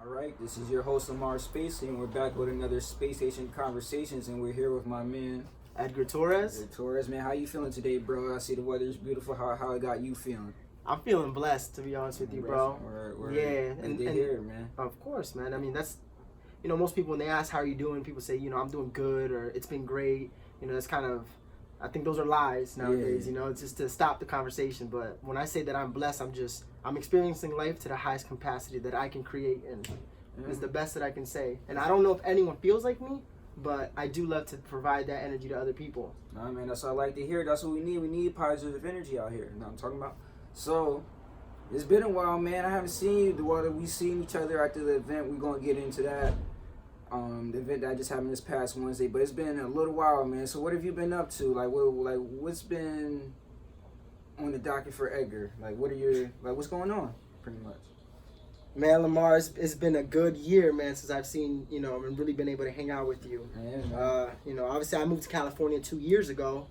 All right, this is your host Lamar Space, and we're back with another Space Station Conversations, and we're here with my man Edgar Torres. Edgar Torres. Man, how you feeling today, bro? I see the weather's beautiful. How it got you feeling? I'm feeling blessed, to be honest with you, bro. Yeah, and here, man. Of course, man. I mean, that's, most people when they ask how are you doing, people say, I'm doing good or it's been great. That's kind of, I think those are lies nowadays. Yeah. It's just to stop the conversation. But when I say that I'm blessed, I'm experiencing life to the highest capacity that I can create, and it's the best that I can say. And I don't know if anyone feels like me, but I do love to provide that energy to other people. Nah, man, that's what I like to hear. That's what we need. We need positive energy out here. You know what I'm talking about? So, it's been a while, man. I haven't seen you. We seen each other after the event. We're going to get into that. The event that just happened this past Wednesday. But it's been a little while, man. So, what have you been up to? What's been on the docket for Edgar? What's going on, pretty much? Man, Lamar, it's been a good year, man, since I've seen, and really been able to hang out with you. Yeah, obviously I moved to California 2 years ago,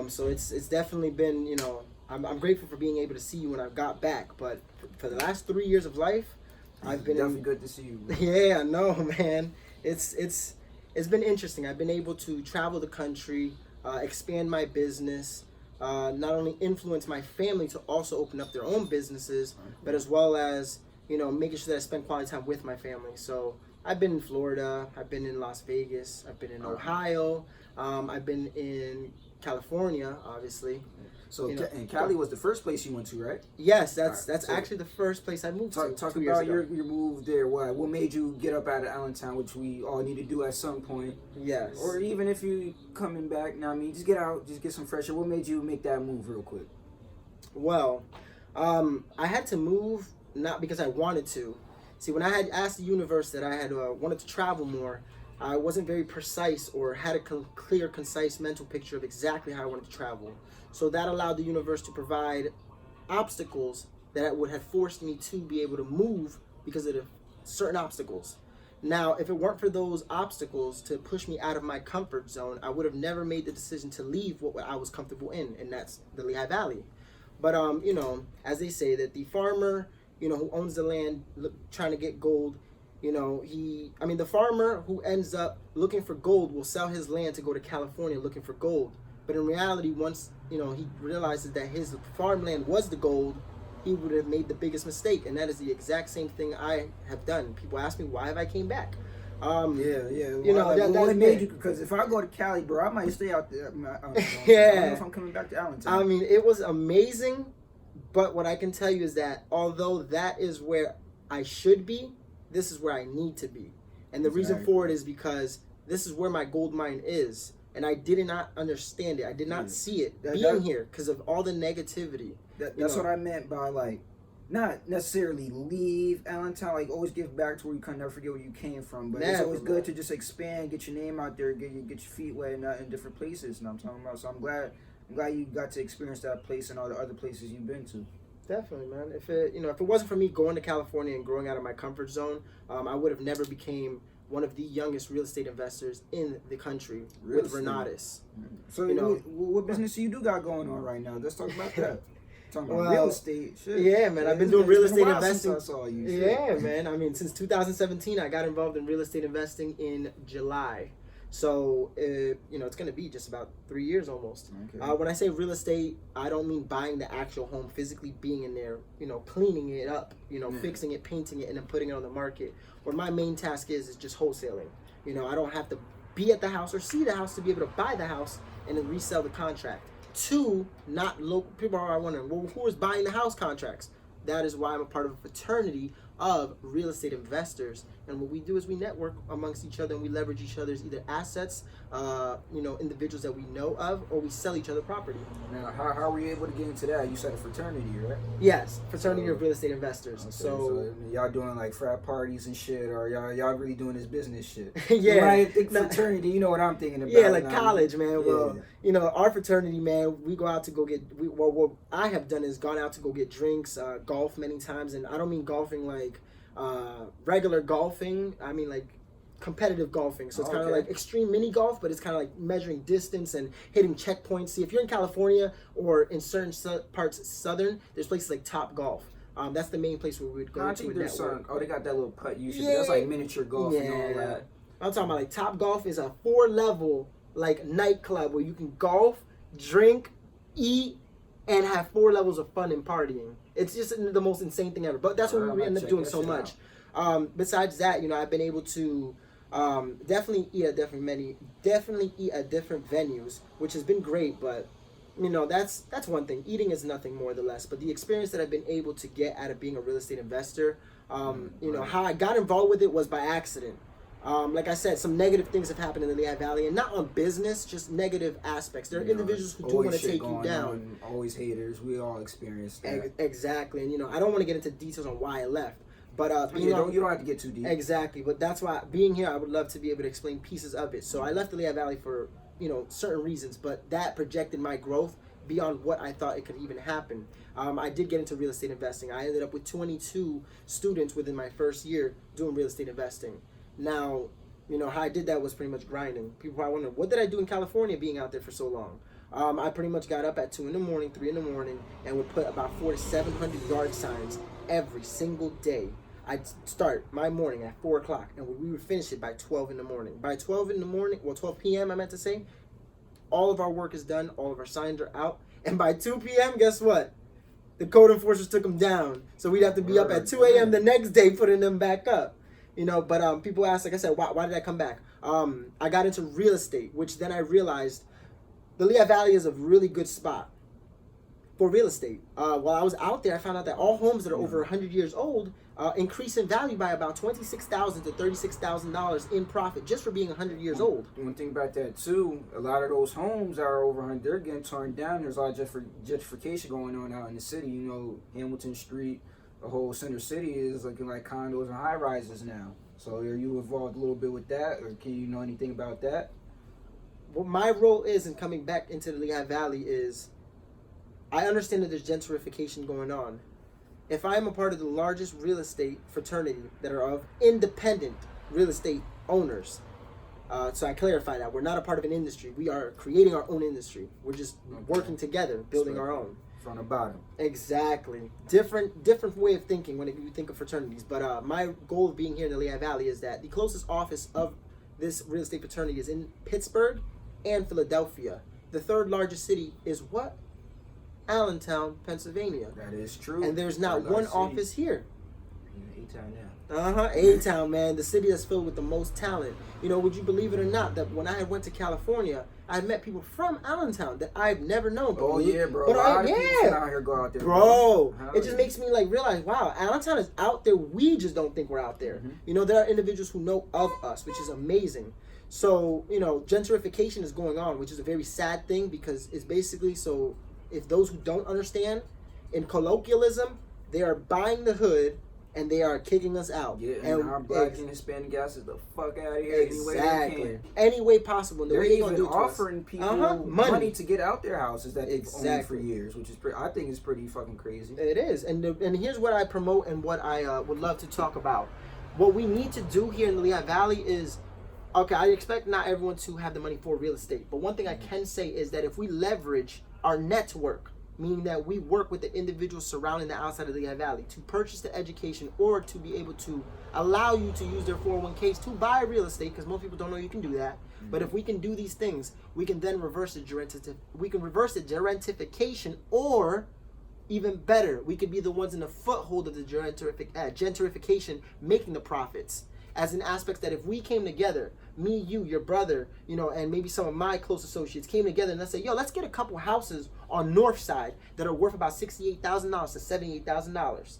so it's definitely been, I'm grateful for being able to see you when I got back. But for the last 3 years of life, I've been definitely good to see you, bro. Yeah, I know, man. It's been interesting. I've been able to travel the country, expand my business. Not only influence my family to also open up their own businesses, but as well as making sure that I spend quality time with my family. So I've been in Florida, I've been in Las Vegas, I've been in Ohio, I've been in California, obviously. So and Cali was the first place you went to, right? Yes, that's actually the first place I moved to. Talk about your move there. What made you get up out of Allentown, which we all need to do at some point. Yes. Or even if you coming back, just get out, just get some fresh air. What made you make that move real quick? Well, I had to move not because I wanted to. See, when I had asked the universe that I had wanted to travel more, I wasn't very precise or had a clear, concise mental picture of exactly how I wanted to travel. So that allowed the universe to provide obstacles that would have forced me to be able to move because of the certain obstacles. Now, if it weren't for those obstacles to push me out of my comfort zone, I would have never made the decision to leave what I was comfortable in, and that's the Lehigh Valley. But, as they say, that the farmer, who owns the land trying to get gold, the farmer who ends up looking for gold will sell his land to go to California looking for gold. But in reality, once, he realizes that his farmland was the gold, he would have made the biggest mistake. And that is the exact same thing I have done. People ask me, why have I came back? What made you? Because if I go to Cali, bro, I might stay out there. I don't know if I'm coming back to Allentown. It was amazing. But what I can tell you is that although that is where I should be, this is where I need to be. And the reason for it is because this is where my gold mine is. And I did not understand it. I did not see it being here because of all the negativity. That's what I meant by not necessarily leave Allentown, always give back to where you can never forget where you came from. But it's always good to just expand, get your name out there, get your feet wet in different places. And I'm talking about. So I'm glad you got to experience that place and all the other places you've been to. Definitely, man. If it wasn't for me going to California and growing out of my comfort zone, I would have never became one of the youngest real estate investors in the country with Renatus. So what business do you got going on right now? Let's talk about that. Talking about real estate. Shit. Yeah, man. I've been doing real estate investing. Since I saw you. Yeah, man. Since 2017, I got involved in real estate investing in July. So, it's going to be just about 3 years almost. Okay. When I say real estate, I don't mean buying the actual home, physically being in there, cleaning it up, fixing it, painting it, and then putting it on the market. What my main task is just wholesaling. I don't have to be at the house or see the house to be able to buy the house and then resell the contract. Not local. People are wondering, well, who is buying the house contracts? That is why I'm a part of a fraternity of real estate investors. And what we do is we network amongst each other and we leverage each other's either assets, individuals that we know of, or we sell each other property. Now, how were you able to get into that? You said a fraternity, right? Yes, fraternity of real estate investors. Okay, so y'all doing frat parties and shit, or y'all really doing this business shit? Yeah. When I think fraternity, you know what I'm thinking about. Yeah, college, man. Well, our fraternity, man, we go out to go get. What I have done is gone out to go get drinks, golf many times, and I don't mean golfing like regular golfing. I mean like competitive golfing. So it's kind of like extreme mini golf, but it's kind of like measuring distance and hitting checkpoints. See, if you're in California or in certain parts southern, there's places like Top Golf. That's the main place where we would go I to think and there's network. some. Oh, they got that little putt you should. Yeah. That's like miniature golf and all that. I'm talking about like Top Golf is a 4-level like nightclub where you can golf, drink, eat, and have 4 levels of fun and partying. It's just the most insane thing ever. But that's what we end up doing so much. Besides that, you know, I've been able to definitely eat at different venues, which has been great. But you know, that's one thing. Eating is nothing more or less. But the experience that I've been able to get out of being a real estate investor, you know, how I got involved with it was by accident. Like I said, some negative things have happened in the Lehigh Valley, and not on business, just negative aspects. There are individuals who do want to take you down. Always haters. We all experience that. Exactly, and you know, I don't want to get into details on why I left, but you don't have to get too deep. Exactly, but that's why being here, I would love to be able to explain pieces of it. So I left the Lehigh Valley for, you know, certain reasons, but that projected my growth beyond what I thought it could even happen. I did get into real estate investing. I ended up with 22 students within my first year doing real estate investing. Now, you know, how I did that was pretty much grinding. People probably wonder, what did I do in California being out there for so long? I pretty much got up at 2 in the morning, 3 in the morning, and would put about 400 to 700 yard signs every single day. I'd start my morning at 4 o'clock, and we would finish it by 12 in the morning. By 12 in the morning, well, 12 p.m. I meant to say, all of our work is done, all of our signs are out, and by 2 p.m., guess what? The code enforcers took them down. So we'd have to be up at 2 a.m. the next day putting them back up. You know, but people ask, like I said, why did I come back? I got into real estate, which then I realized the Lehigh Valley is a really good spot for real estate. While I was out there, I found out that all homes that are over 100 years old increase in value by about $26,000 to $36,000 in profit just for being 100 years old. One thing about that too, a lot of those homes are over 100, they're getting torn down. There's a lot of gentrification going on out in the city. You know, Hamilton Street, the whole center city is looking like condos and high rises now. So are you involved a little bit with that, or can you know anything about that? What my role is in coming back into the Lehigh Valley is, I understand that there's gentrification going on. If I am a part of the largest real estate fraternity that are of independent real estate owners, so I clarify that we're not a part of an industry. We are creating our own industry. We're just working together, building our own. From the bottom. Exactly. Different way of thinking when you think of fraternities. But my goal of being here in the Lehigh Valley is that the closest office of this real estate fraternity is in Pittsburgh and Philadelphia. The third largest city is what? Allentown, Pennsylvania. That is true. And there's not one office here. A-Town now. A-Town, man. The city that's filled with the most talent. You know, would you believe it or not that when I went to California, I met people from Allentown that I've never known. Oh yeah, bro. But out here go out there, bro. It just makes me like realize, wow, Allentown is out there. We just don't think we're out there. Mm-hmm. You know, there are individuals who know of us, which is amazing. So, you know, gentrification is going on, which is a very sad thing because it's basically, so if those who don't understand, in colloquialism, they are buying the hood and they are kicking us out. Yeah, and our black and Hispanic guys is the fuck out of here exactly. Any way possible. They're even offering people money to get out their houses that they've owned for years, which is I think is pretty fucking crazy. It is. And here's what I promote and what I would love to talk about. What we need to do here in the Lehigh Valley is, okay, I expect not everyone to have the money for real estate, but one thing I can say is that if we leverage our network, meaning that we work with the individuals surrounding the outside of the Lehigh Valley to purchase the education or to be able to allow you to use their 401ks to buy real estate, because most people don't know you can do that. Mm-hmm. But if we can do these things, we can then reverse the gentrification, or even better, we could be the ones in the foothold of the gentrification, making the profits. As in aspects that if we came together, me, you, your brother, you know, and maybe some of my close associates came together and let's say, yo, let's get a couple houses on North Side that are worth about $68,000 to $78,000.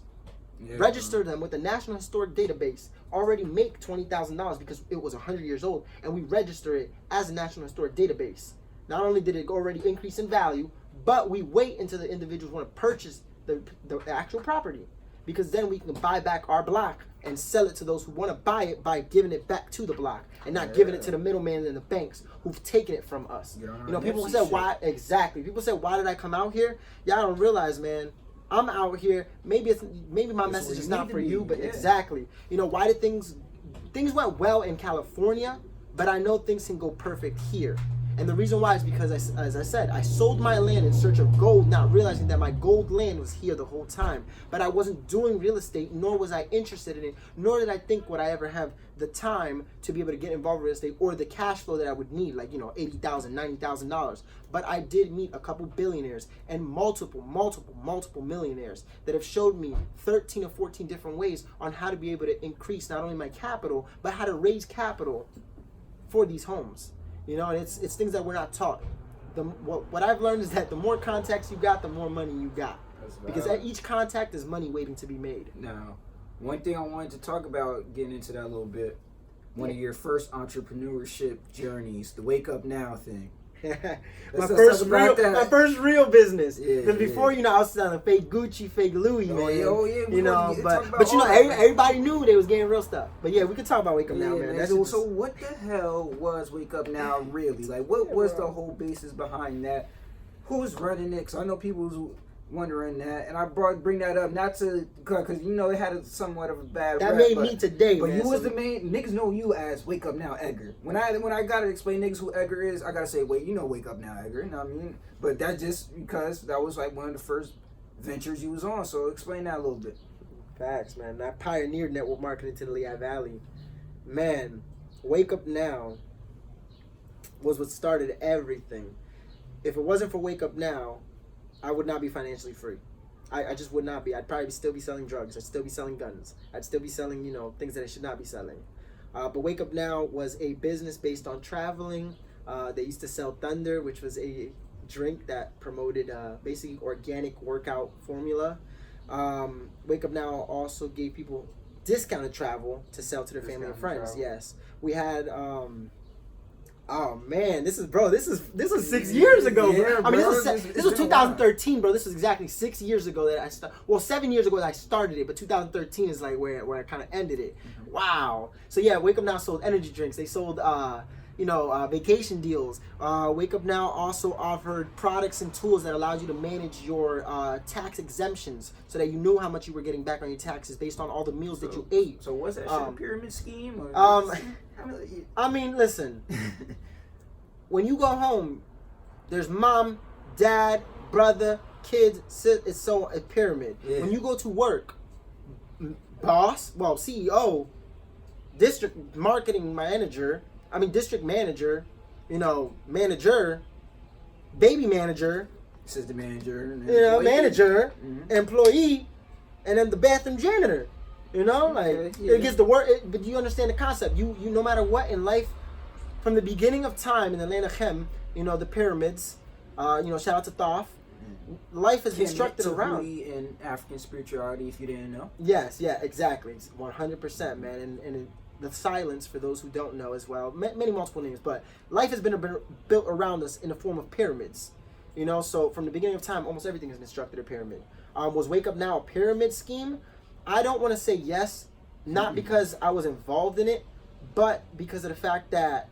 Yeah, register them with the National Historic Database. Already make $20,000 because it was 100 years old, and we register it as a National Historic Database. Not only did it already increase in value, but we wait until the individuals want to purchase the actual property, because then we can buy back our block and sell it to those who want to buy it by giving it back to the block and not giving it to the middleman and the banks who've taken it from us. You know, people say, why? Exactly. People say, why did I come out here? Y'all don't realize, man. I'm out here. Maybe my message is not for you, but exactly. You know, why did things went well in California, but I know things can go perfect here. And the reason why is because, as I said, I sold my land in search of gold, not realizing that my gold land was here the whole time. But I wasn't doing real estate, nor was I interested in it, nor did I think would I ever have the time to be able to get involved in real estate or the cash flow that I would need, like, $80,000, $90,000. But I did meet a couple billionaires and multiple millionaires that have showed me 13 or 14 different ways on how to be able to increase not only my capital, but how to raise capital for these homes. And it's things that we're not taught. What I've learned is that the more contacts you got, the more money you got. Because at each contact is money waiting to be made. Now, one thing I wanted to talk about, getting into that a little bit, one of your first entrepreneurship journeys, the Wake Up Now thing. my first real business. Because before, I was selling fake Gucci, fake Louis, man. But everybody knew they was getting real stuff. But yeah, we could talk about Wake Up Now, man. So what the hell was Wake Up Now really? Like, what was the whole basis behind that? Who's running it? Because I know people was wondering that, and I bring that up not to because it had somewhat of a bad that rep, made me today. But man, you was the main niggas know you as Wake Up Now Edgar. When I gotta explain niggas who Edgar is, I gotta say wait, Wake Up Now Edgar. You know what I mean? But that's just because that was like one of the first ventures you was on. So explain that a little bit. Facts, man. I pioneered network marketing to the Lehigh Valley. Man, Wake Up Now was what started everything. If it wasn't for Wake Up Now, I would not be financially free. I just would not be. I'd probably still be selling drugs. I'd still be selling guns. I'd still be selling, things that I should not be selling. But Wake Up Now was a business based on traveling. They used to sell Thunder, which was a drink that promoted basically organic workout formula. Wake Up Now also gave people discounted travel to sell to their family and friends. Travel. Yes. We had... Oh man, this was 6 years ago, bro. I mean, this was 2013, bro. This was exactly 6 years ago that I started. Well, 7 years ago that I started it, but 2013 is like where I kind of ended it. Mm-hmm. Wow. So yeah, Wake Up Now sold energy drinks. They sold vacation deals. Wake Up Now also offered products and tools that allowed you to manage your tax exemptions, so that you knew how much you were getting back on your taxes based on all the meals that you ate. So was that shit a pyramid scheme? Or I mean, listen. When you go home, there's mom, dad, brother, kids. It's so a pyramid. Yeah. When you go to work, boss, CEO, district manager, manager, baby manager, assistant manager, manager, employee, and then the bathroom janitor. It gets the work. But you understand the concept. You no matter what in life, from the beginning of time in the land of Chem, the pyramids, shout out to Thoth. Life has been structured around in African spirituality. If you didn't know. Yes, yeah, exactly, 100%, man, and the silence for those who don't know as well. Many multiple names, but life has been built around us in the form of pyramids. So from the beginning of time, almost everything has been structured a pyramid. Was Wake Up Now a pyramid scheme? I don't want to say yes, not because I was involved in it, but because of the fact that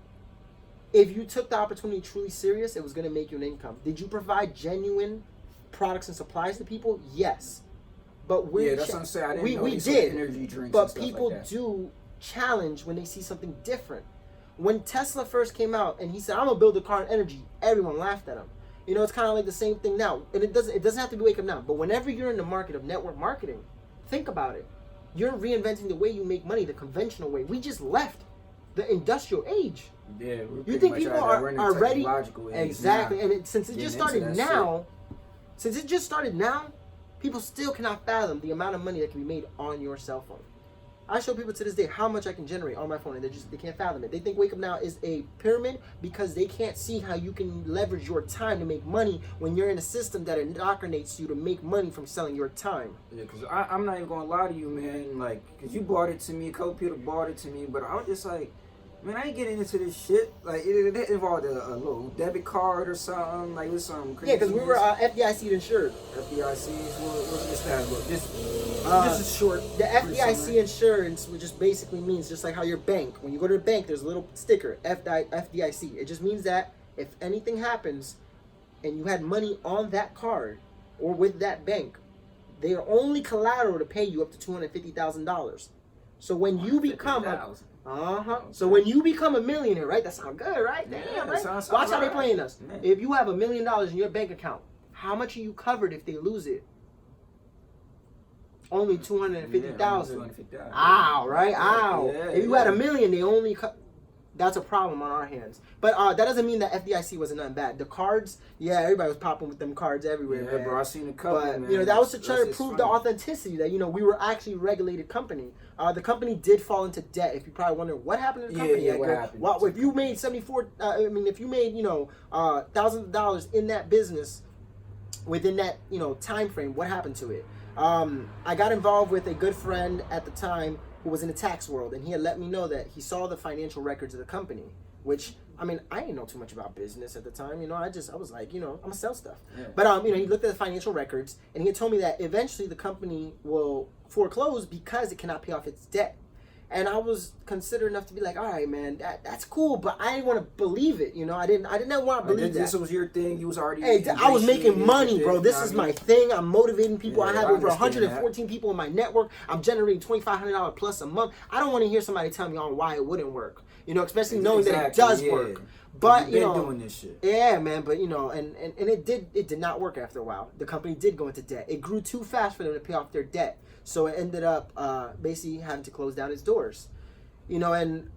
if you took the opportunity truly serious, it was going to make you an income. Did you provide genuine products and supplies to people? Yes. But that's what I'm saying. I didn't know we did. Energy drinks but people do challenge when they see something different. When Tesla first came out and he said, "I'm gonna build a car on energy," everyone laughed at him. It's kind of like the same thing now, and it doesn't have to be Wake Up Now. But whenever you're in the market of network marketing, think about it. You're reinventing the way you make money, the conventional way. We just left the industrial age. Yeah, you think people are ready? Exactly, now. And since it just started now, people still cannot fathom the amount of money that can be made on your cell phone. I show people to this day how much I can generate on my phone, and they can't fathom it. They think Wake Up Now is a pyramid because they can't see how you can leverage your time to make money when you're in a system that indoctrinates you to make money from selling your time. Yeah, because I'm not even going to lie to you, man. Like, because you bought it to me, a couple people bought it to me, but I was just like, man, I ain't getting into this shit. Like, it involved a little debit card or something. Like, it was something crazy. Yeah, because we were FDIC insured. FDIC, what's this that look? This is short. The FDIC insurance, which just basically means, just like how your bank, when you go to the bank, there's a little sticker, FDIC. It just means that if anything happens and you had money on that card or with that bank, they are only collateral to pay you up to $250,000. So when you become So when you become a millionaire, right? That sounds good, right? Damn, Yeah, right? sounds Watch how they right. playing us. Man. If you have $1 million in your bank account, how much are you covered if they lose it? Only 250,000. 250,000. Ow, right? Ow. Yeah, If you had $1 million, they only that's a problem on our hands. But that doesn't mean that FDIC wasn't nothing bad. The cards, yeah, everybody was popping with them cards everywhere. Yeah, man. bro, I seen a couple, But man. that was to try to That's prove funny. the authenticity that we were actually a regulated company. The company did fall into debt. If you probably wonder what happened to the company, Yeah, what happened? Well, if you made if you made thousands of dollars in that business within that time frame, what happened to it? I got involved with a good friend at the time who was in the tax world, and he had let me know that he saw the financial records of the company. Which, I didn't know too much about business at the time. I was like, I'm gonna sell stuff. Yeah. But, he looked at the financial records, and he had told me that eventually the company will foreclose because it cannot pay off its debt. And I was considerate enough to be like, all right, man, that's cool, but I didn't want to believe it. I didn't want to believe that. This was your thing. You was already. Hey, I was making money, bro. This is my thing. I'm motivating people. Yeah, I have I over understand 114 people in my network. I'm generating $2,500 plus a month. I don't want to hear somebody tell me on why it wouldn't work. Especially knowing that it does work. But you've been doing this shit. Yeah, man. But and it did not work after a while. The company did go into debt. It grew too fast for them to pay off their debt. So it ended up basically having to close down its doors. And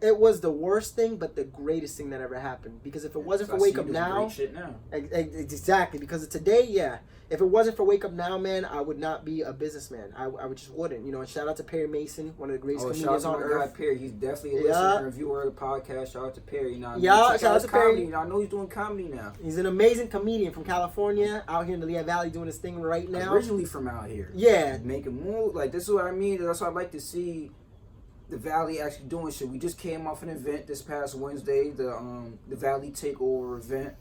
it was the worst thing, but the greatest thing that ever happened. Because if it wasn't for Wake Up Now, exactly. Because today, yeah, if it wasn't for Wake Up Now, man, I would not be a businessman. I just wouldn't. And shout out to Perry Mason, one of the greatest comedians on earth. Perry, he's definitely a listener, and viewer of the podcast. Shout out to Perry. Shout out to Perry. I know he's doing comedy now. He's an amazing comedian from California, out here in the Lehigh Valley doing his thing right now. Originally from out here. Yeah. Making moves. Like, this is what I mean. That's what I'd like to see. The Valley actually doing shit. We just came off an event this past Wednesday, the Valley Takeover event.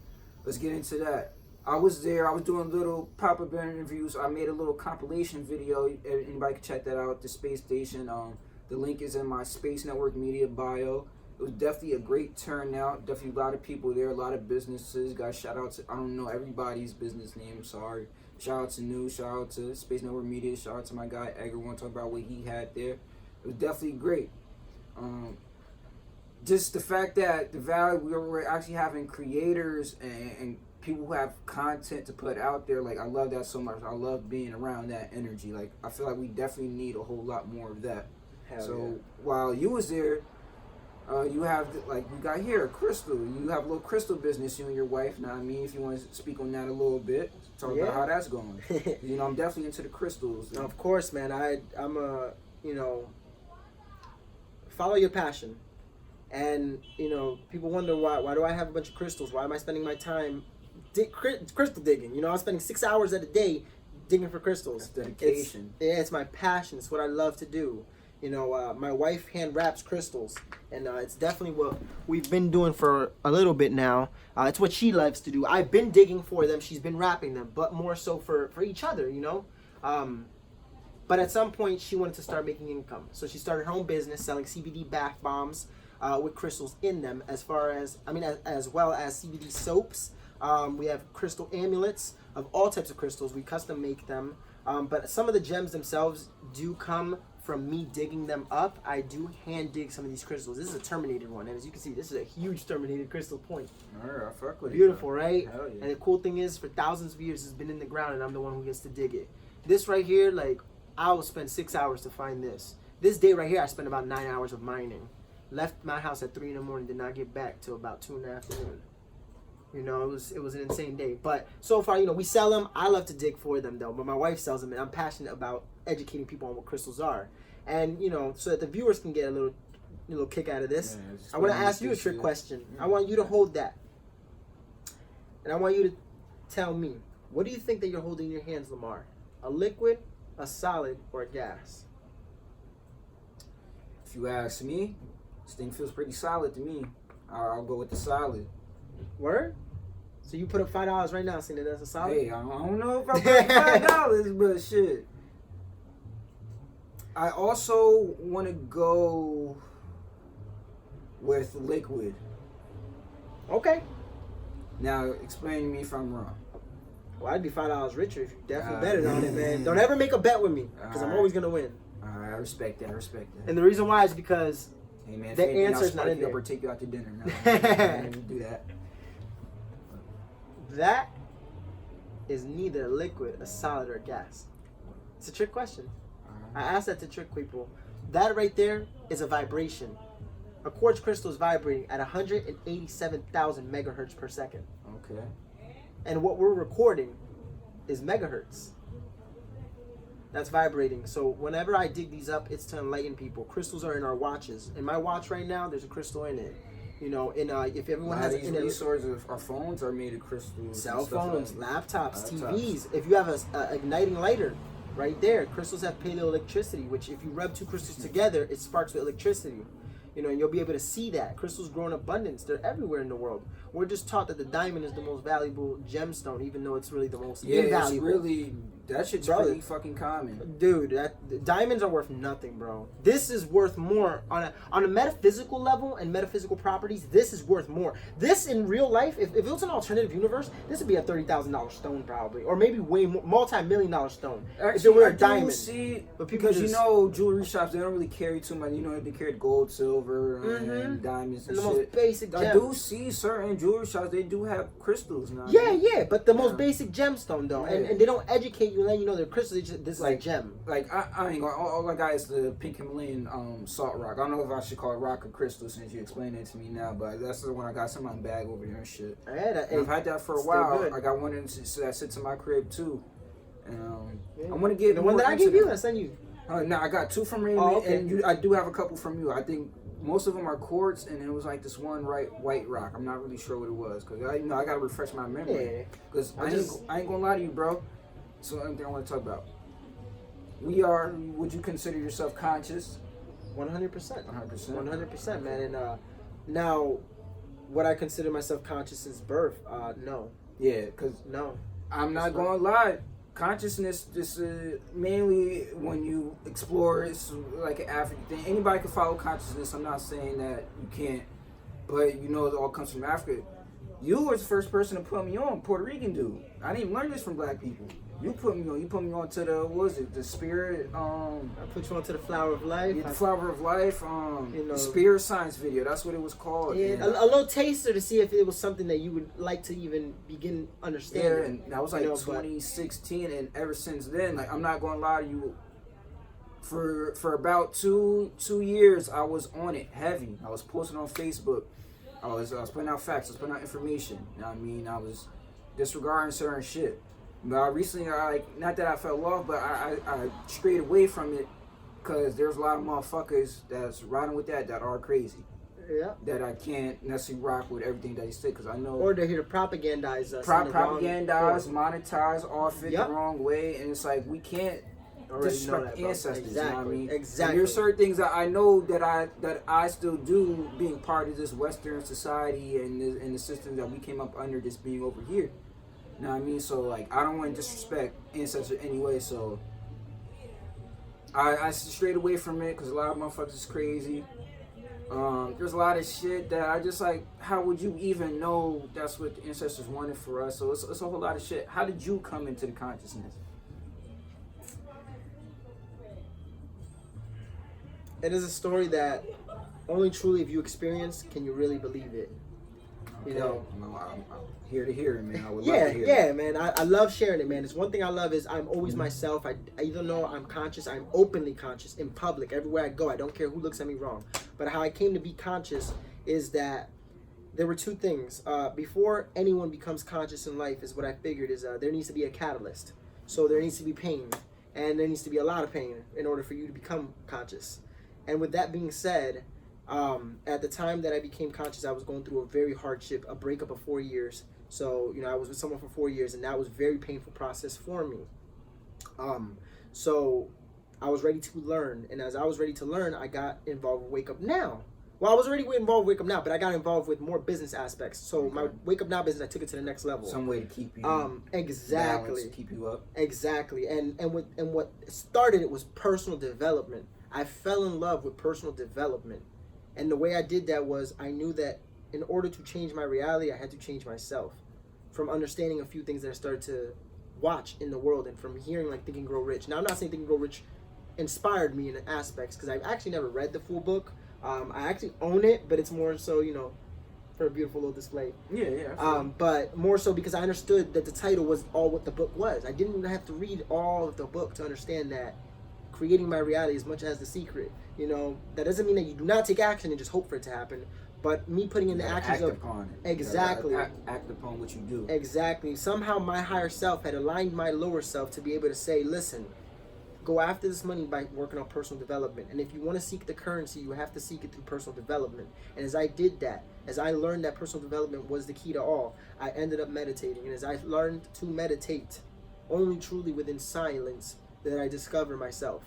Let's get into that. I was there. I was doing little pop-up interviews. I made a little compilation video. Anybody can check that out at the space station. The link is in my Space Network Media bio. It was definitely a great turnout. Definitely a lot of people there. A lot of businesses. Guys, shout out to, I don't know everybody's business name. Sorry. Shout out to New. Shout out to Space Network Media. Shout out to my guy Edgar. Want to talk about what he had there. It was definitely great. Just the fact that the Valley, we were actually having creators and people who have content to put out there. Like, I love that so much. I love being around that energy. Like, I feel like we definitely need a whole lot more of that. While you was there, you have, we got here, Crystal. You have a little crystal business, you and your wife. Now, if you want to speak on that a little bit, talk about how that's going. I'm definitely into the crystals. Of course, man. I'm a, follow your passion. And, people wonder why do I have a bunch of crystals? Why am I spending my time crystal digging? I'm spending 6 hours at a day digging for crystals. That's dedication. It's my passion. It's what I love to do. My wife hand wraps crystals, and it's definitely what we've been doing for a little bit now. It's what she loves to do. I've been digging for them. She's been wrapping them, but more so for each other, But at some point, she wanted to start making income. So she started her own business selling CBD bath bombs with crystals in them, as well as CBD soaps. We have crystal amulets of all types of crystals. We custom make them. But some of the gems themselves do come from me digging them up. I do hand dig some of these crystals. This is a terminated one. And as you can see, this is a huge terminated crystal point. All right, I fuck with it. Beautiful, right? Hell yeah. And the cool thing is, for thousands of years, it's been in the ground, and I'm the one who gets to dig it. This right here, I will spend 6 hours to find this. This day right here, I spent about 9 hours of mining. Left my house at 3 in the morning, did not get back till about 2 in the afternoon. It was an insane day. But so far, we sell them. I love to dig for them, though. But my wife sells them, and I'm passionate about educating people on what crystals are. And, so that the viewers can get a little kick out of this. Yeah, I want to ask you a trick question. I want you to hold that. And I want you to tell me, what do you think that you're holding in your hands, Lamar? A liquid, a solid, or a gas? If you ask me, this thing feels pretty solid to me. I'll go with the solid. Word? So you put up $5 right now saying that that's a solid? Hey, I don't know if I put $5, but shit. I also want to go with liquid. Okay. Now, explain to me if I'm wrong. Well, I'd be $5 richer if you definitely betted on it, man. Don't ever make a bet with me, because I'm always going to win. Alright. I respect that. I respect that. And the reason why is because hey man, the if answer's not in there. Or take you out to dinner. No, I didn't do that. That is neither liquid, a solid, or a gas. It's a trick question. I asked that to trick people. That right there is a vibration. A quartz crystal is vibrating at 187,000 megahertz per second. Okay. And what we're recording is megahertz. That's vibrating. So whenever I dig these up, it's to enlighten people. Crystals are in our watches. In my watch right now, there's a crystal in it. You know, if everyone has these resources, our phones are made of crystals. Cell phones, laptops, TVs. If you have a igniting lighter, right there, crystals have paleoelectricity, which if you rub two crystals together, it sparks with electricity. You know, and you'll be able to see that. Crystals grow in abundance. They're everywhere in the world. We're just taught that the diamond is the most valuable gemstone, even though it's really the most invaluable. It's really, that shit's pretty fucking common. Dude, diamonds are worth nothing, bro. This is worth more. On a metaphysical level and metaphysical properties, this is worth more. This, in real life, if it was an alternative universe, this would be a $30,000 stone probably. Or maybe way more, multi-million-dollar stone. Actually, if it were a diamond. See, but people because you know, jewelry shops, they don't really carry too much. You know, they carry gold, silver, and diamonds and the shit. Most basic gems. I do see certain jewelry shops, they do have crystals now. Yeah, but the most basic gemstone though, and they don't educate you and let you know they're crystals. This is like gem. Like I ain't gonna. All I got is the pink Himalayan salt rock. I don't know if I should call it rock or crystal since you explained it to me now, but that's the one I got in my bag over here and shit. I've had that for a while. Good. I got one that sits in my crib too. I want to get the one that I gave you. I sent you. No, I got two from Raymond, and I do have a couple from you. I think most of them are quartz, and it was like this one white rock. I'm not really sure what it was because I gotta refresh my memory. Because I ain't gonna lie to you, bro. So anything I want to talk about. Would you consider yourself conscious? 100%. 100%, man. And now, would I consider myself conscious since birth? No. Yeah, because no. I'm not gonna lie. Consciousness just mainly when you explore, it's like an African thing. Anybody can follow consciousness. I'm not saying that you can't, but you know it all comes from Africa. You was the first person to put me on, Puerto Rican dude. I didn't learn this from black people. You put me on. You put me on to the spirit. I put you on to the flower of life. Yeah, the flower of life. The spirit science video. That's what it was called. Yeah, a little taster to see if it was something that you would like to even begin understanding. Yeah, and that was like 2016, and ever since then, like I'm not gonna lie to you. For about two years, I was on it heavy. I was posting on Facebook. I was putting out facts. I was putting out information. You know what I mean? I was disregarding certain shit. But recently, not that I fell off, but I strayed away from it because there's a lot of motherfuckers that's riding with that are crazy. Yeah. That I can't necessarily rock with everything that they say because I know. Or they're here to propagandize us. Propagandize, monetize, off it the wrong way, and it's like we can't disrespect ancestors. Exactly. You know what I mean? Exactly. And there's certain things that I know that I still do, being part of this Western society and the system that we came up under, just being over here. You know what I mean? So like I don't want to disrespect ancestors anyway. So I strayed away from it because a lot of motherfuckers is crazy. There's a lot of shit that I just like. How would you even know that's what the ancestors wanted for us? So it's a whole lot of shit. How did you come into the consciousness? It is a story that only truly if you experience can you really believe it. You know, I'm here to hear it, man. I would love to hear it. Yeah, man. I love sharing it, man. It's one thing I love is I'm always myself. I even though I'm conscious, I'm openly conscious in public. Everywhere I go, I don't care who looks at me wrong. But how I came to be conscious is that there were two things. Before anyone becomes conscious in life is what I figured is there needs to be a catalyst. So there needs to be pain. And there needs to be a lot of pain in order for you to become conscious. And with that being said, at the time that I became conscious, I was going through a very hardship, a breakup of 4 years. So, you know, I was with someone for 4 years, and that was a very painful process for me. So I was ready to learn. And as I was ready to learn, I got involved with WakeUpNow. Well, I was already involved with WakeUpNow, but I got involved with more business aspects. So my WakeUpNow business, I took it to the next level. Some way to keep you exactly balanced, to keep you up. Exactly. And what started it was personal development. I fell in love with personal development. And the way I did that was I knew that in order to change my reality, I had to change myself. From understanding a few things that I started to watch in the world and from hearing like Think and Grow Rich. Now, I'm not saying Think and Grow Rich inspired me in aspects, because I've actually never read the full book. I actually own it, but it's more so, you know, for a beautiful little display. Yeah. But more so because I understood that the title was all what the book was. I didn't even have to read all of the book to understand that creating my reality as much as the secret. You know, that doesn't mean that you do not take action and just hope for it to happen. But me putting in the actions act of upon it. Exactly. Act upon what you do. Exactly. Somehow my higher self had aligned my lower self to be able to say, listen, go after this money by working on personal development. And if you want to seek the currency, you have to seek it through personal development. And as I did that, as I learned that personal development was the key to all, I ended up meditating. And as I learned to meditate, only truly within silence did I discover myself.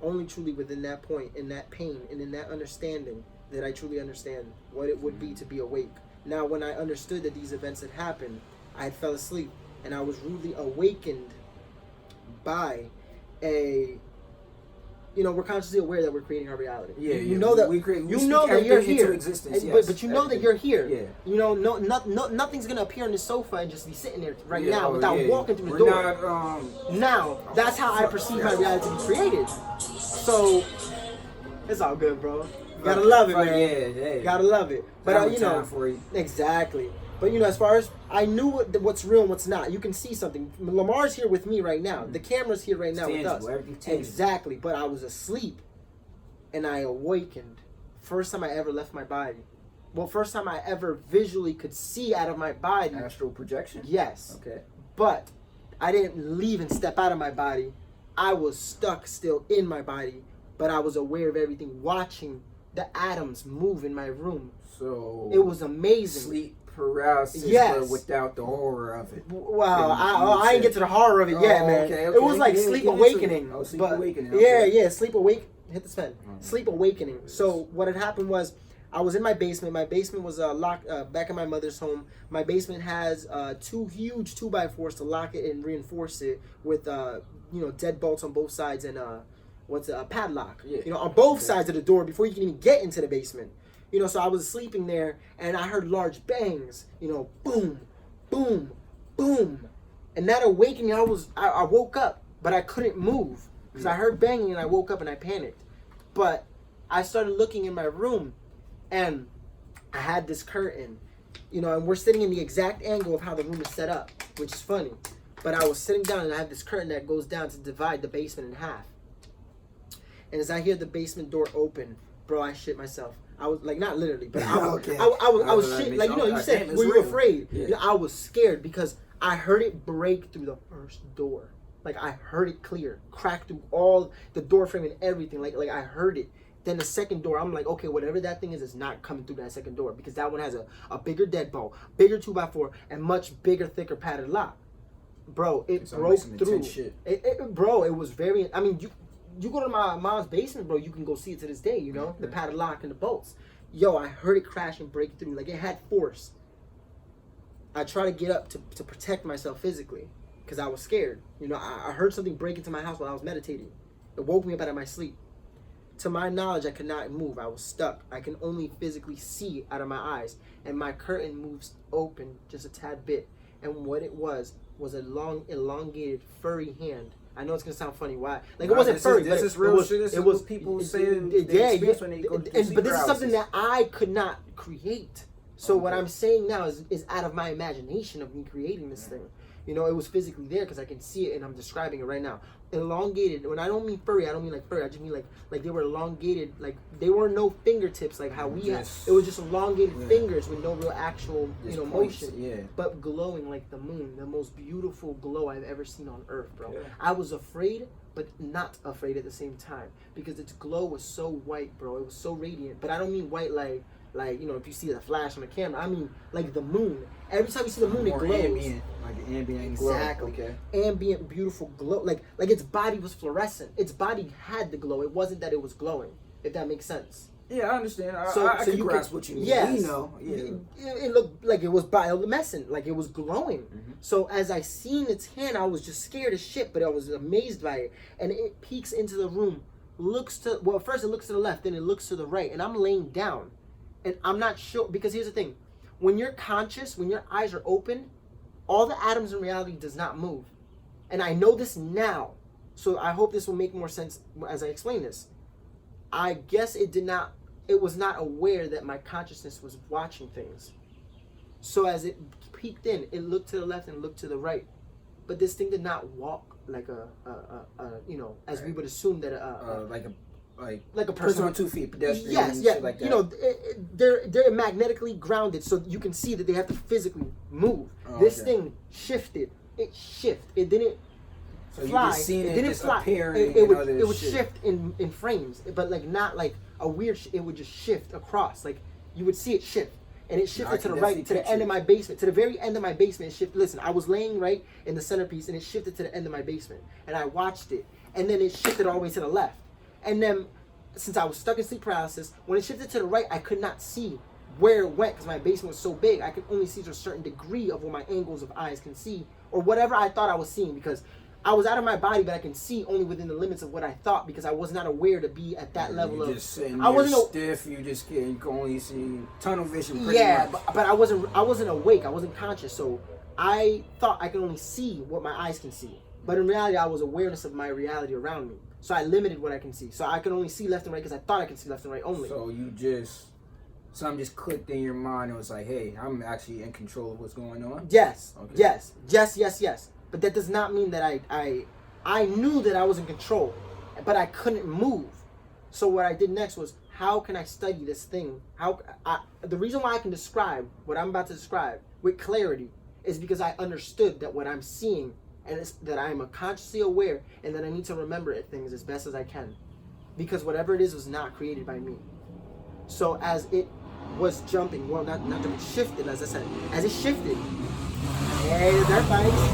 Only truly within that point, in that pain, and in that understanding, that I truly understand what it would be to be awake. Now, when I understood that these events had happened, I had fell asleep, and I was rudely awakened by a, you know, we're consciously aware that we're creating our reality. You know that you know that you're here, but you know that you're here. Yeah. You know, nothing's gonna appear on the sofa and just be sitting there right now without walking through the door. Now, that's how I perceive my reality to be created. So it's all good, bro. Gotta love it, man. Yeah. Gotta love it. But you know, for you. Exactly. But you know, as far as I knew what's real and what's not, you can see something. Lamar's here with me right now. The camera's here right now with us. Exactly. But I was asleep, and I awakened. First time I ever left my body. Well, first time I ever visually could see out of my body. Astral projection. Yes. Okay. But I didn't leave and step out of my body. I was stuck still in my body, but I was aware of everything, watching the atoms move in my room. So it was amazing. Sleep paralysis, but without the horror of it. Wow, I didn't get to the horror of it yet, man. Okay. It was like sleep awakening. Sleep awakening. Okay. Yeah, sleep awake. Hit the pen. Sleep awakening. So what had happened was, I was in my basement. My basement was locked back in my mother's home. My basement has two huge 2x4s to lock it and reinforce it with deadbolts on both sides and a padlock. Yeah. You know, on both sides of the door before you can even get into the basement. You know, so I was sleeping there and I heard large bangs. You know, boom, boom, boom, and that awakening. I woke up, but I couldn't move because I heard banging and I woke up and I panicked. But I started looking in my room, and I had this curtain, you know, and we're sitting in the exact angle of how the room is set up, which is funny. But I was sitting down and I have this curtain that goes down to divide the basement in half. And as I hear the basement door open, bro, I shit myself. I was like, not literally, but I was shit. Like, you know, you said, were you afraid? Yeah. You know, I was scared because I heard it break through the first door. Like, I heard it clear, crack through all the door frame and everything. Like I heard it. Then the second door, I'm like, okay, whatever that thing is not coming through that second door, because that one has a bigger deadbolt, bigger 2x4, and much bigger, thicker padded lock. Bro, it broke through. Bro, it was very. I mean, you go to my mom's basement, bro, you can go see it to this day, you know, the padded lock and the bolts. Yo, I heard it crash and break through. Like, it had force. I tried to get up to protect myself physically because I was scared. You know, I heard something break into my house while I was meditating. It woke me up out of my sleep. To my knowledge, I could not move. I was stuck. I can only physically see out of my eyes. And my curtain moves open just a tad bit. And what it was a long, elongated, furry hand. I know it's gonna sound funny. Why? Like, it wasn't furry. This is real shit. It was people saying when they go through sleep but this is paralysis. something that I could not create. So what I'm saying now is out of my imagination of me creating this thing. You know, it was physically there because I can see it and I'm describing it right now. Elongated. When I don't mean furry, I don't mean like furry. I just mean like they were elongated. Like, they were no fingertips like how we have. It was just elongated fingers with no real actual motion. Yeah. But glowing like the moon, the most beautiful glow I've ever seen on earth, bro. Yeah. I was afraid, but not afraid at the same time because its glow was so white, bro. It was so radiant. But I don't mean white like you know, if you see the flash on the camera. I mean like the moon. Every time you see the moon, it glows. Ambient, like an ambient glow. Exactly. Okay. Ambient, beautiful glow. Like its body was fluorescent. Its body had the glow. It wasn't that it was glowing. If that makes sense. Yeah, I understand. I can grasp what you mean. Yes. You know. Yeah. It looked like it was bioluminescent, like it was glowing. Mm-hmm. So as I seen its hand, I was just scared as shit, but I was amazed by it. And it peeks into the room, first it looks to the left, then it looks to the right, and I'm laying down. And I'm not sure, because here's the thing. When you're conscious, when your eyes are open, all the atoms in reality does not move. And I know this now. So I hope this will make more sense as I explain this. I guess it was not aware that my consciousness was watching things. So as it peeked in, it looked to the left and looked to the right. But this thing did not walk like as we would assume that like a person on 2 feet, pedestrian. Yes, shit like that. They're magnetically grounded, so you can see that they have to physically move. This thing shifted. It didn't fly. You just seen it didn't fly. appearing. It would shift in frames, but like not like a weird. It would just shift across. Like you would see it shift. And it shifted to the right, to the end of my basement, to the very end of my basement. It shifted. Listen, I was laying right in the centerpiece, and it shifted to the end of my basement. And I watched it, and then it shifted all the way to the left. And then, since I was stuck in sleep paralysis, when it shifted to the right, I could not see where it went because my basement was so big. I could only see to a certain degree of what my angles of eyes can see, or whatever I thought I was seeing, because I was out of my body, but I can see only within the limits of what I thought, because I was not aware to be at that level of. Just sitting I wasn't stiff. You can only see tunnel vision. Pretty much. But I wasn't awake. I wasn't conscious, so I thought I could only see what my eyes can see. But in reality, I was awareness of my reality around me. So I limited what I can see. So I could only see left and right because I thought I could see left and right only. So something just clicked in your mind and was like, hey, I'm actually in control of what's going on? Yes. Okay. Yes. But that does not mean that I knew that I was in control, but I couldn't move. So what I did next was, how can I study this thing? The reason why I can describe what I'm about to describe with clarity is because I understood that what I'm seeing, and it's that I am consciously aware, and that I need to remember things as best as I can, because whatever it is was not created by me. So as it was jumping, well, not that it shifted, as I said, as it shifted, hey, that bites.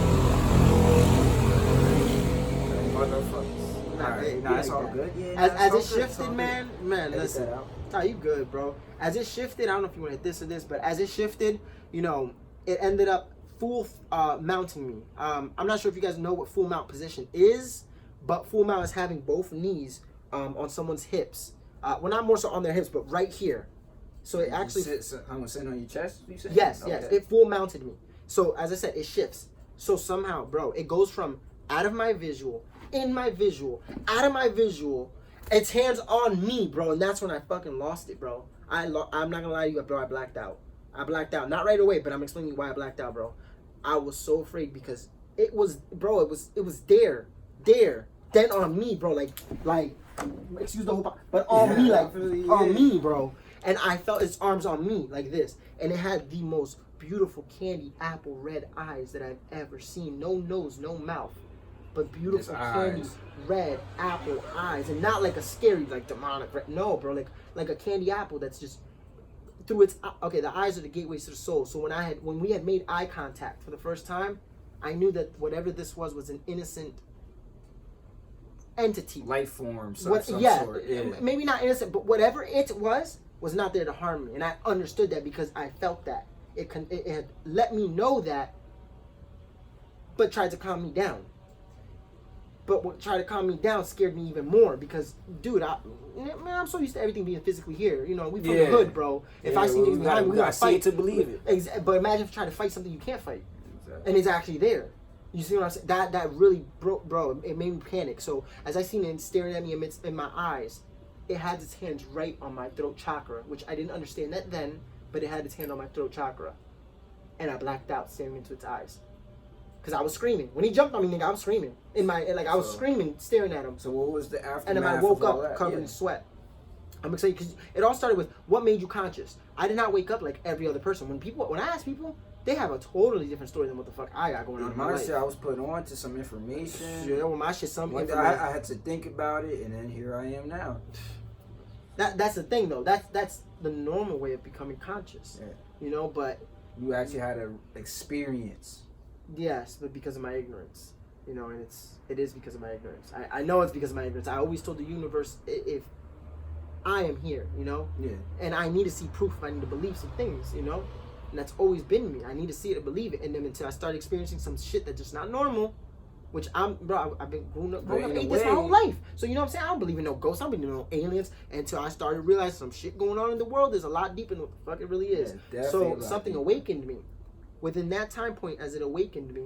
Nah, it's all good. Yeah, as it shifted, man, listen. Nah, you good, bro. As it shifted, I don't know if you want to hit this or this, but as it shifted, it ended up full mounting me. I'm not sure if you guys know what full mount position is, but full mount is having both knees on someone's hips. Well, not more so on their hips, but right here. So it actually I'm sitting on your chest. You said? Yes, okay. yes. It full mounted me. So as I said, it shifts. So somehow, bro, it goes from out of my visual, in my visual, out of my visual. Its hands on me, bro, and that's when I fucking lost it, bro. I'm not gonna lie to you, bro. I blacked out. Not right away, but I'm explaining why I blacked out, bro. I was so afraid because it was there, then on me, bro, like, excuse the whole, but on me, like, on me, bro. And I felt its arms on me like this, and it had the most beautiful candy apple red eyes that I've ever seen. No nose, no mouth, but beautiful candy red apple eyes, and not like a scary, like demonic red. No, bro, like a candy apple that's just through its. Okay, the eyes are the gateways to the soul. So when we had made eye contact for the first time, I knew that whatever this was an innocent entity, life form, some sort. Yeah, maybe not innocent, but whatever it was not there to harm me, and I understood that because I felt that it had let me know that, but tried to calm me down. But what tried to calm me down scared me even more because, dude, I'm so used to everything being physically here. We from the hood, bro. If I see things behind me, we gotta fight to believe it. But imagine if you try to fight something you can't fight, and it's actually there. You see what I'm saying? That really broke, bro. It made me panic. So as I seen it staring at me in my eyes, it had its hands right on my throat chakra, which I didn't understand that then, but it had its hand on my throat chakra, and I blacked out staring into its eyes. Because I was screaming. When he jumped on me, nigga, I was screaming. I was screaming, staring at him. So what was the aftermath? And then I woke up covered in sweat. I'm excited because it all started with what made you conscious. I did not wake up like every other person. When I ask people, they have a totally different story than what the fuck I got going on in my life. Shit, I was put on to some information. Yeah, well, my shit, I had to think about it, and then here I am now. That's the thing, though. That's the normal way of becoming conscious. Yeah. But you actually had an experience. Yes, but because of my ignorance, and it is because of my ignorance. I know it's because of my ignorance. I always told the universe, if I am here, yeah, and I need to see proof, I need to believe some things, and that's always been me. I need to see it to believe it, and then until I start experiencing some shit that's just not normal, which I've been grown up ate this my whole life. So you know what I'm saying? I don't believe in no ghosts. I don't believe in no aliens until I started realizing some shit going on in the world is a lot deeper than what the fuck it really is. Yeah, so something awakened me. Within that time point, as it awakened me,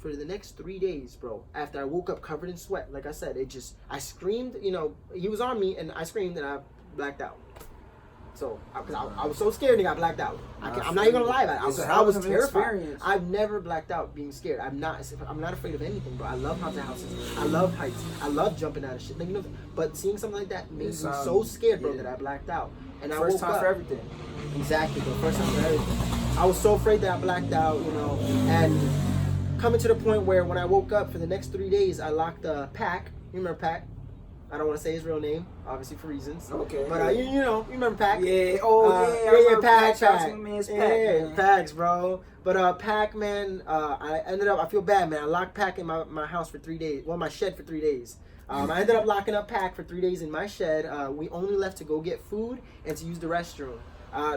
for the next 3 days, bro. After I woke up covered in sweat, like I said, I screamed. You know, he was on me, and I screamed, and I blacked out. So, because I was so scared, and I blacked out. I'm not even gonna lie about it. I was terrified. I've never blacked out being scared. I'm not afraid of anything, bro. I love haunted houses. I love heights. I love jumping out of shit. Like, you know, but seeing something like that made me so scared, bro, that I blacked out. And I woke up. First time for everything. Exactly, bro. First time for everything. I was so afraid that I blacked out, you know, and coming to the point where when I woke up for the next 3 days, I locked Pac. You remember Pac? I don't want to say his real name, obviously for reasons. Okay. But you know, you remember Pac? Yeah. Oh yeah. Pac. Yeah, Pacs, bro. But Pac, man, I feel bad, man. I locked Pac in my house for 3 days. Well, my shed for 3 days. I ended up locking up Pac for 3 days in my shed. We only left to go get food and to use the restroom.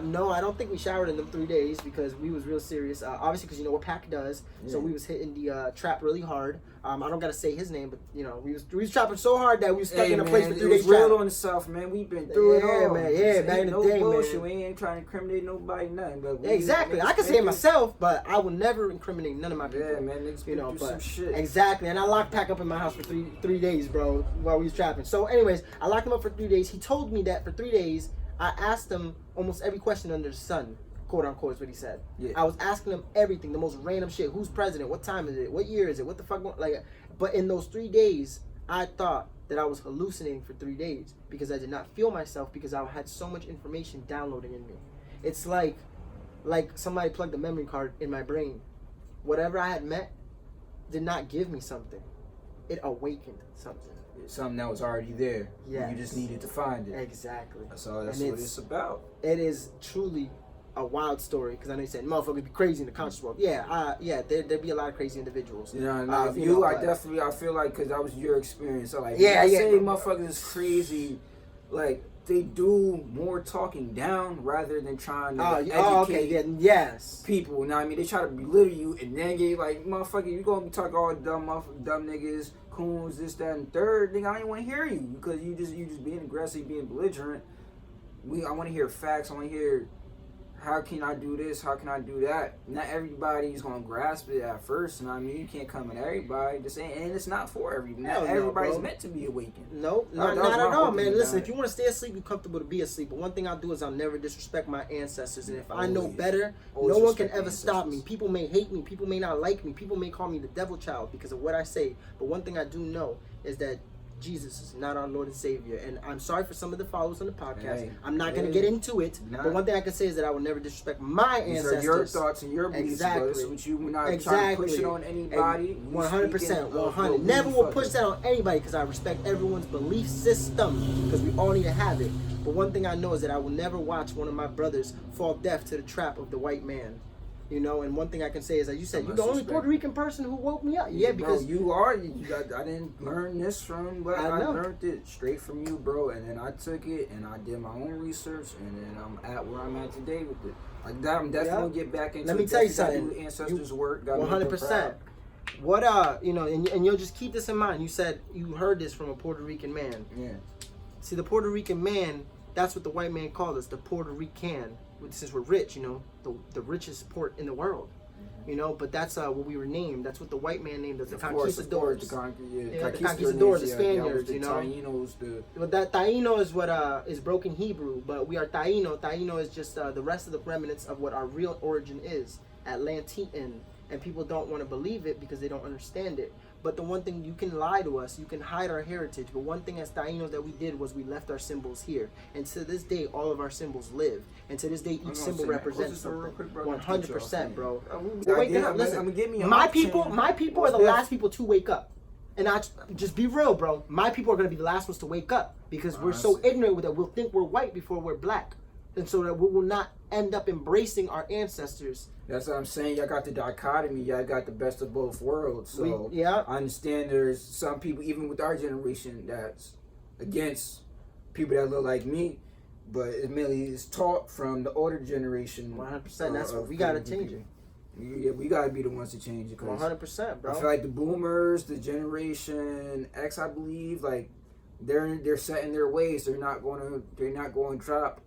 No, I don't think we showered in them 3 days because we was real serious. Obviously, because you know what Pac does. Yeah. So we was hitting the trap really hard. I don't gotta say his name, but you know we was trapping so hard that we was stuck in a place for 3 days. It was real on the South, man. We've been through it all, man. Yeah, back in the day, bullshit. man. We ain't trying to incriminate nobody, nothing. But exactly, I can say it myself, but I will never incriminate none of my people. Yeah, man, niggas you know, do some shit. Exactly, and I locked Pac up in my house for three days, bro, while we was trapping. So, anyways, I locked him up for 3 days. He told me that for 3 days. I asked him almost every question under the sun, quote unquote, is what he said. Yeah. I was asking him everything, the most random shit. Who's president? What time is it? What year is it? What the fuck? Like, but in those 3 days, I thought that I was hallucinating for 3 days because I did not feel myself because I had so much information downloading in me. It's like somebody plugged a memory card in my brain. Whatever I had met did not give me something. It awakened something. Something that was already there. Yes. You just needed to find it. Exactly. That's what it's about. It is truly a wild story because I know you said motherfuckers be crazy in the conscious world. Yeah, there'd be a lot of crazy individuals. You know, I feel like because that was your experience. So like, I say motherfuckers is crazy, like they do more talking down rather than trying to educate people. You know what I mean? They try to belittle you and then get like, motherfucker, you gonna be talking all dumb niggas, coons, this, that, and third. Nigga, I ain't want to hear you because you just being aggressive, being belligerent. I want to hear facts. I want to hear how can I do this? How can I do that? Not everybody's gonna grasp it at first. You know what I mean? You can't come at everybody. And it's not for everybody. Not everybody's meant to be awakened. Nope, not at all, man. Listen, if you want to stay asleep, you're comfortable to be asleep. But one thing I'll do is I'll never disrespect my ancestors. And if I know better, no one can ever stop me. People may hate me. People may not like me. People may call me the devil child because of what I say. But one thing I do know is that Jesus is not our Lord and Savior. And I'm sorry for some of the followers on the podcast. I'm not going to get into it. But one thing I can say is that I will never disrespect my ancestors. These are your thoughts and your beliefs, which you not trying to push it on anybody. 100%. 100. Never will push that on anybody because I respect everyone's belief system because we all need to have it. But one thing I know is that I will never watch one of my brothers fall deaf to the trap of the white man. You know, and one thing I can say is that you said you're the only Puerto Rican person who woke me up. Yeah, because bro, you are. I didn't learn this from, but I learned it straight from you, bro. And then I took it and I did my own research, and then I'm at where I'm at today with it. Like that, I'm definitely gonna get back into. Let me tell you something. Do ancestors' work. 100%. What you know, and you'll just keep this in mind. You said you heard this from a Puerto Rican man. Yeah. See, the Puerto Rican man. That's what the white man called us, the Puerto Rican. Since we're rich, you know, the richest port in the world, you know, but that's what we were named. That's what the white man named us, the conquistadors. The conquistadors, the Spaniards, you know. Taínos, But that Taíno is what is broken Hebrew, but we are Taíno. Taíno is just the rest of the remnants of what our real origin is, Atlantean. And people don't want to believe it because they don't understand it. But the one thing, you can lie to us, you can hide our heritage, but one thing as Taínos that we did was we left our symbols here. And to this day, all of our symbols live. And to this day, each symbol represents something. 100%, bro. Wake up, listen. My people are the last people to wake up. And I just be real, bro. My people are going to be the last ones to wake up because we're so ignorant that we'll think we're white before we're black. And so that we will not end up embracing our ancestors. That's what I'm saying. Y'all got the dichotomy. Y'all got the best of both worlds. So I understand there's some people, even with our generation, that's against people that look like me. But it mainly is taught from the older generation. 100%. That's what we got to change it. Yeah, we got to be the ones to change it. 100%, bro. I feel like the boomers, the generation X, I believe, like they're set in their ways. They're not going to drop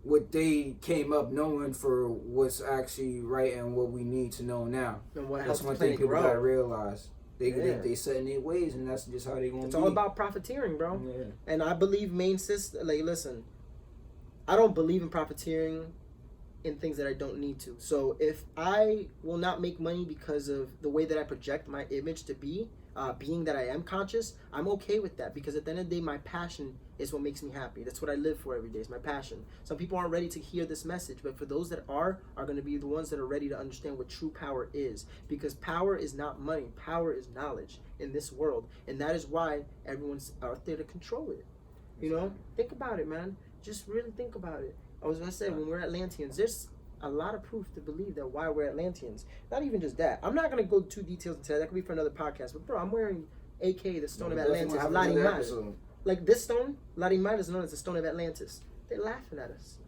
what they came up knowing for what's actually right and what we need to know now. And what That's helps one the thing planet people grow. gotta realize. Yeah. They set in their ways, and that's just how they gonna It's be. all about profiteering, bro. Yeah. And I believe main system. Like, listen, I don't believe in profiteering in things that I don't need to. So if I will not make money because of the way that I project my image to be, being that I am conscious, I'm okay with that, because at the end of the day, my passion is what makes me happy. That's what I live for every day. It's my passion. Some people aren't ready to hear this message, but for those that are going to be the ones that are ready to understand what true power is, because power is not money. Power is knowledge in this world, and that is why everyone's out there to control it. You know, think about it, man. Just really think about it. As I said, when we're Atlanteans, there's a lot of proof to believe that why we're Atlanteans. Not even just that. I'm not going to go too details into that. That could be for another podcast. But, bro, I'm wearing AK, the Stone of Atlantis, Larimar. Like, this stone, Larimar, is known as the Stone of Atlantis. They're laughing at us.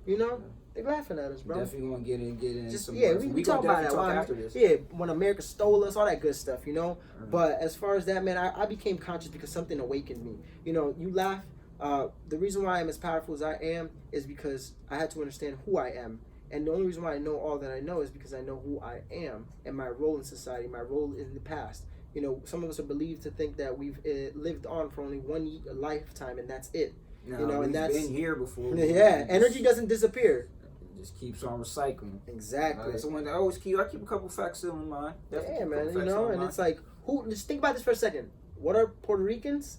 You know? They're laughing at us, bro. Definitely going to get in Just, some yeah, words. we talk about that. After this. Yeah, when America stole us, all that good stuff, you know? But as far as that, man, I became conscious because something awakened me. You know, you laugh. The reason why I'm as powerful as I am is because I had to understand who I am. And the only reason why I know all that I know is because I know who I am and my role in society, my role in the past. You know, some of us are believed to think that we've lived on for only one lifetime and that's it. No, you know, and that's been here before. Yeah, energy doesn't disappear. It just keeps on recycling. Exactly. So when I keep a couple facts still in mind. Yeah, man. You know, and it's like, just think about this for a second. What are Puerto Ricans?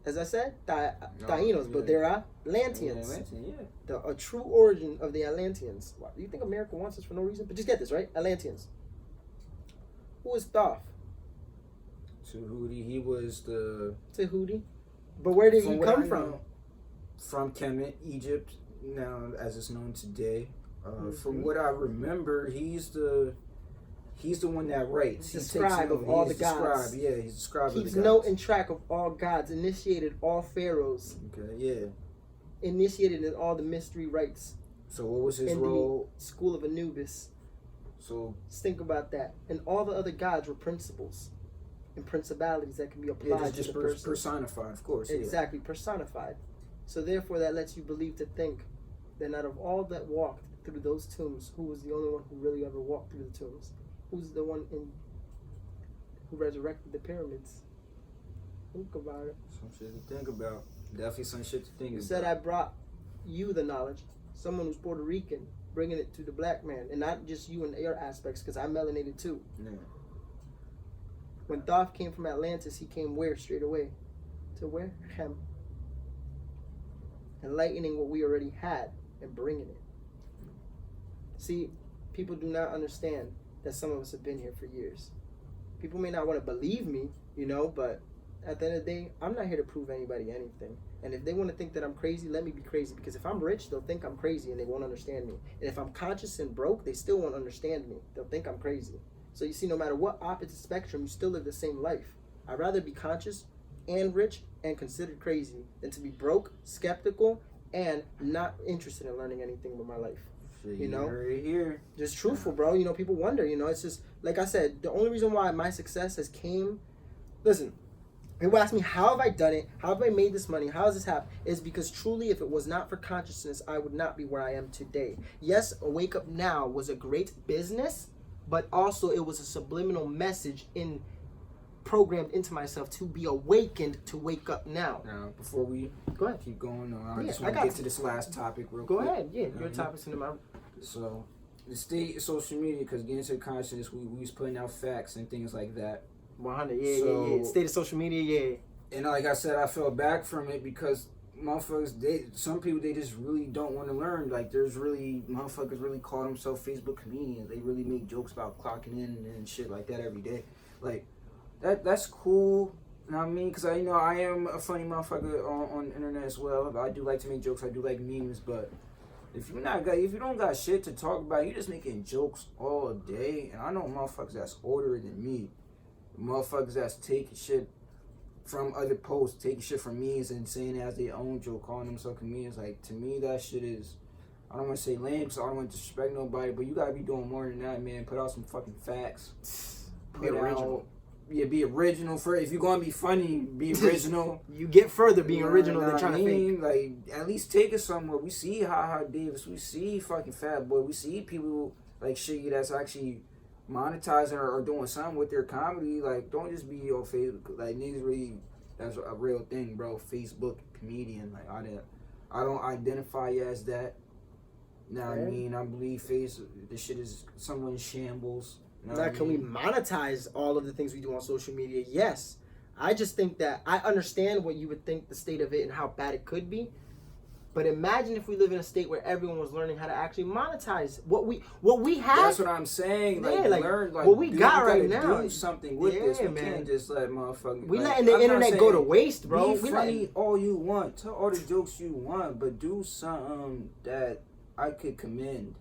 As I said, Taínos, but they're Atlanteans. A true origin of the Atlanteans. Wow. Do you think America wants us for no reason? But just get this, right? Atlanteans. Who is Thoth? Tahuti, he was the... Tahuti. But where did he come from? From Kemet, Egypt, now as it's known today. From what I remember, he's the one that writes. He's the scribe of all the gods. Yeah, he's the scribe of the gods. Keeps note and track of all gods. Initiated all pharaohs. Okay, yeah. Initiated in all the mystery rites. So what was his in role? The school of Anubis. So just think about that. And all the other gods were principles and principalities that can be applied to the person. Personified, of course. Exactly, personified. So therefore, that lets you believe to think that out of all that walked through those tombs, who was the only one who really ever walked through the tombs? Who's the one who resurrected the pyramids? Think about it. Some shit to think about. Definitely some shit to think about. You said I brought you the knowledge. Someone who's Puerto Rican, bringing it to the black man. And not just you and your aspects, because I'm melanated too. Yeah. When Thoth came from Atlantis, he came where straight away? To where? Hem. Enlightening what we already had and bringing it. See, people do not understand that some of us have been here for years. People may not want to believe me, you know, but at the end of the day, I'm not here to prove anybody anything. And if they want to think that I'm crazy, let me be crazy. Because if I'm rich, they'll think I'm crazy and they won't understand me. And if I'm conscious and broke, they still won't understand me. They'll think I'm crazy. So you see, no matter what opposite spectrum, you still live the same life. I'd rather be conscious and rich and considered crazy than to be broke, skeptical, and not interested in learning anything with my life. You know, right here. Just truthful, bro. You know, people wonder, you know, it's just, like I said, the only reason why my success has came, listen, people ask me, how have I done it? How have I made this money? How has this happened? Is because truly, if it was not for consciousness, I would not be where I am today. Yes, Wake Up Now was a great business, but also it was a subliminal message programmed into myself to be awakened to wake up now. Now, before we go ahead, keep going on, I just want to get to this last topic real quick. Go ahead, yeah, your topic's in the mouth. So, the state of social media, because getting to consciousness, we was putting out facts and things like that. 100, yeah. State of social media, yeah. And like I said, I fell back from it because motherfuckers, some people, they just really don't want to learn. Like, motherfuckers really call themselves Facebook comedians. They really make jokes about clocking in and shit like that every day. Like, that's cool. You know what I mean? Because I am a funny motherfucker on the internet as well. I do like to make jokes. I do like memes. But if you don't got shit to talk about, you just making jokes all day. And I know motherfuckers that's older than me. Motherfuckers that's taking shit from other posts, taking shit from memes and saying it as their own joke, calling themselves comedians. Like, to me, that shit is, I don't want to say lame because I don't want to disrespect nobody, but you got to be doing more than that, man. Put out some fucking facts. Put out be original. For if you're gonna be funny, be original. You get further being original than what trying to fake. Like, at least take it somewhere. We see Ha Davis, we see fucking Fat Boy, we see people like Shiggy that's actually monetizing or doing something with their comedy. Like, don't just be on Facebook. Like, niggas really, that's a real thing, bro. Facebook comedian. Like, I don't identify as that. Now, I mean, I believe this shit is somewhat in shambles. Now, can we monetize all of the things we do on social media? Yes. I just think that I understand what you would think the state of it and how bad it could be. But imagine if we live in a state where everyone was learning how to actually monetize what we have. That's what I'm saying. Like, yeah, learn. Like, what we got right now. Do something with this. We can't just let motherfuckers. We letting the internet go to waste, bro. Be funny all you want. Tell all the jokes you want, but do something that I could commend,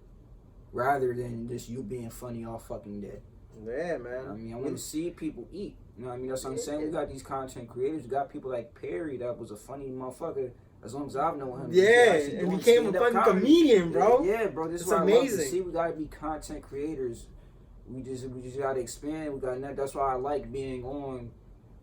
rather than just you being funny all fucking day. Yeah, man. I mean, I want to see people eat. You know what I mean? That's what I'm saying. We got these content creators. We got people like Perry that was a funny motherfucker. As long as I've known him. Yeah, and became a fucking comedian, bro. Yeah, bro. This is what amazing. I love to see. We gotta be content creators. We just gotta expand. We got. That's why I like being on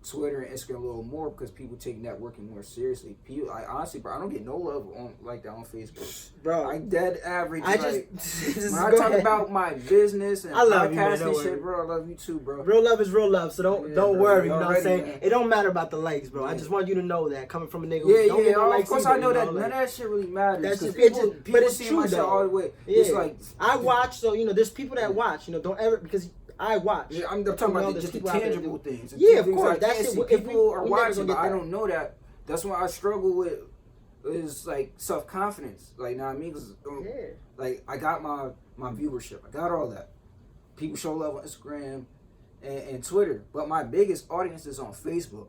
Twitter and Instagram a little more, because people take networking more seriously. People, I honestly, bro, I don't get no love on like that on Facebook, bro. I'm dead average. I like, just when I talk about my business and podcast and shit, bro. I love you too, bro. Real love is real love, so don't worry. You know what I'm saying? Man. It don't matter about the likes, bro. I just want you to know that coming from a nigga. Of course I know that none of that shit really matters. That's just people see my shit all the way. Yeah. It's like I watch, so there's people that watch. Don't ever, because I watch. Yeah, I'm talking about just the tangible things. Yeah, of course. Like, that's it. People are watching, but I don't know that. That's why I struggle with is like self-confidence. Like, know what I mean? Cause, like, I got my viewership. I got all that. People show love on Instagram and Twitter, but my biggest audience is on Facebook.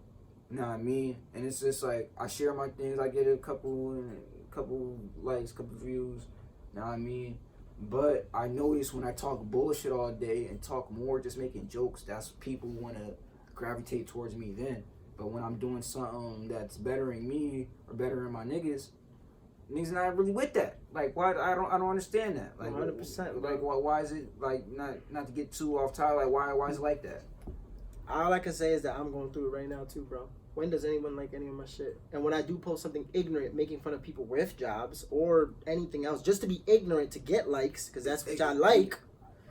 You know what I mean? And it's just like I share my things. I get a couple likes, couple views. You know what I mean? But I notice when I talk bullshit all day and talk more, just making jokes, that's people want to gravitate towards me then. But when I'm doing something that's bettering me or bettering my niggas not really with that. Like, why? I don't understand that. Like, 100%. Like, why is it like not to get too off topic? Like, why is it like that? All I can say is that I'm going through it right now too, bro. When does anyone like any of my shit? And when I do post something ignorant, making fun of people with jobs or anything else, just to be ignorant to get likes, because that's what I like,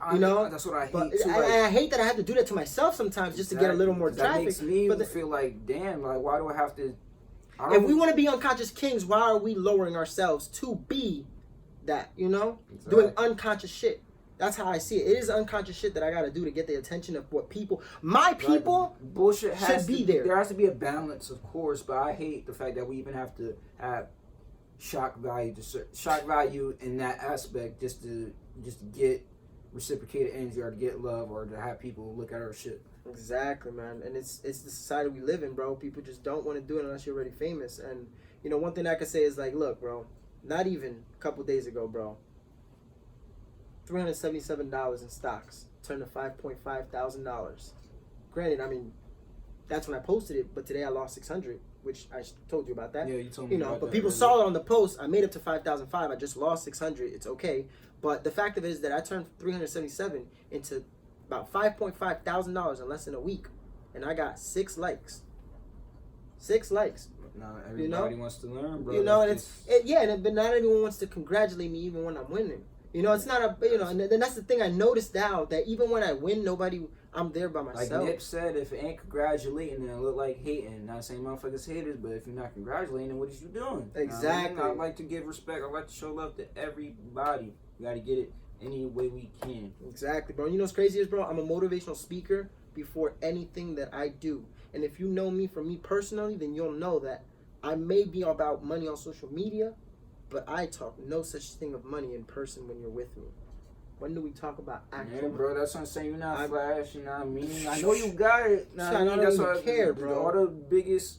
That's what I hate too. I hate that I have to do that to myself sometimes just to get a little more traffic. That makes me feel like, damn, like, why do I have to... If we want to be unconscious kings, why are we lowering ourselves to be that, Doing unconscious shit. That's how I see it. It is unconscious shit that I gotta do to get the attention of what my people bullshit should be there. There has to be a balance, of course, but I hate the fact that we even have to have shock value in that aspect just to get reciprocated energy or to get love or to have people look at our shit. Exactly, man. And it's the society we live in, bro. People just don't want to do it unless you're already famous. And one thing I can say is like, look, bro, not even a couple days ago, bro, $377 in stocks turned to $5,500. Granted, I mean, that's when I posted it, but today I lost $600, which I told you about that. Yeah, you told me about but that, people really. saw it on the post. I made it to $5,500. I just lost $600. It's okay. But the fact of it is that I turned $377 into about $5,500 in less than a week, and I got 6 likes. 6 likes. No, everybody wants to learn, bro. But not everyone wants to congratulate me even when I'm winning. It's not and then that's the thing I noticed now, that even when I win, I'm there by myself. Like Nip said, if it ain't congratulating, then it look like hating. Not saying motherfuckers haters, but if you're not congratulating, what is you doing? Exactly. I like to give respect. I like to show love to everybody. We got to get it any way we can. Exactly, bro. You know what's crazy is, bro, I'm a motivational speaker before anything that I do. And if you know me from me personally, then you'll know that I may be about money on social media, but I talk no such thing of money in person when you're with me. When do we talk about actual money? Bro, that's what I'm saying. You're not flash, you know what I mean? I know you got it. I don't even care, bro. All the biggest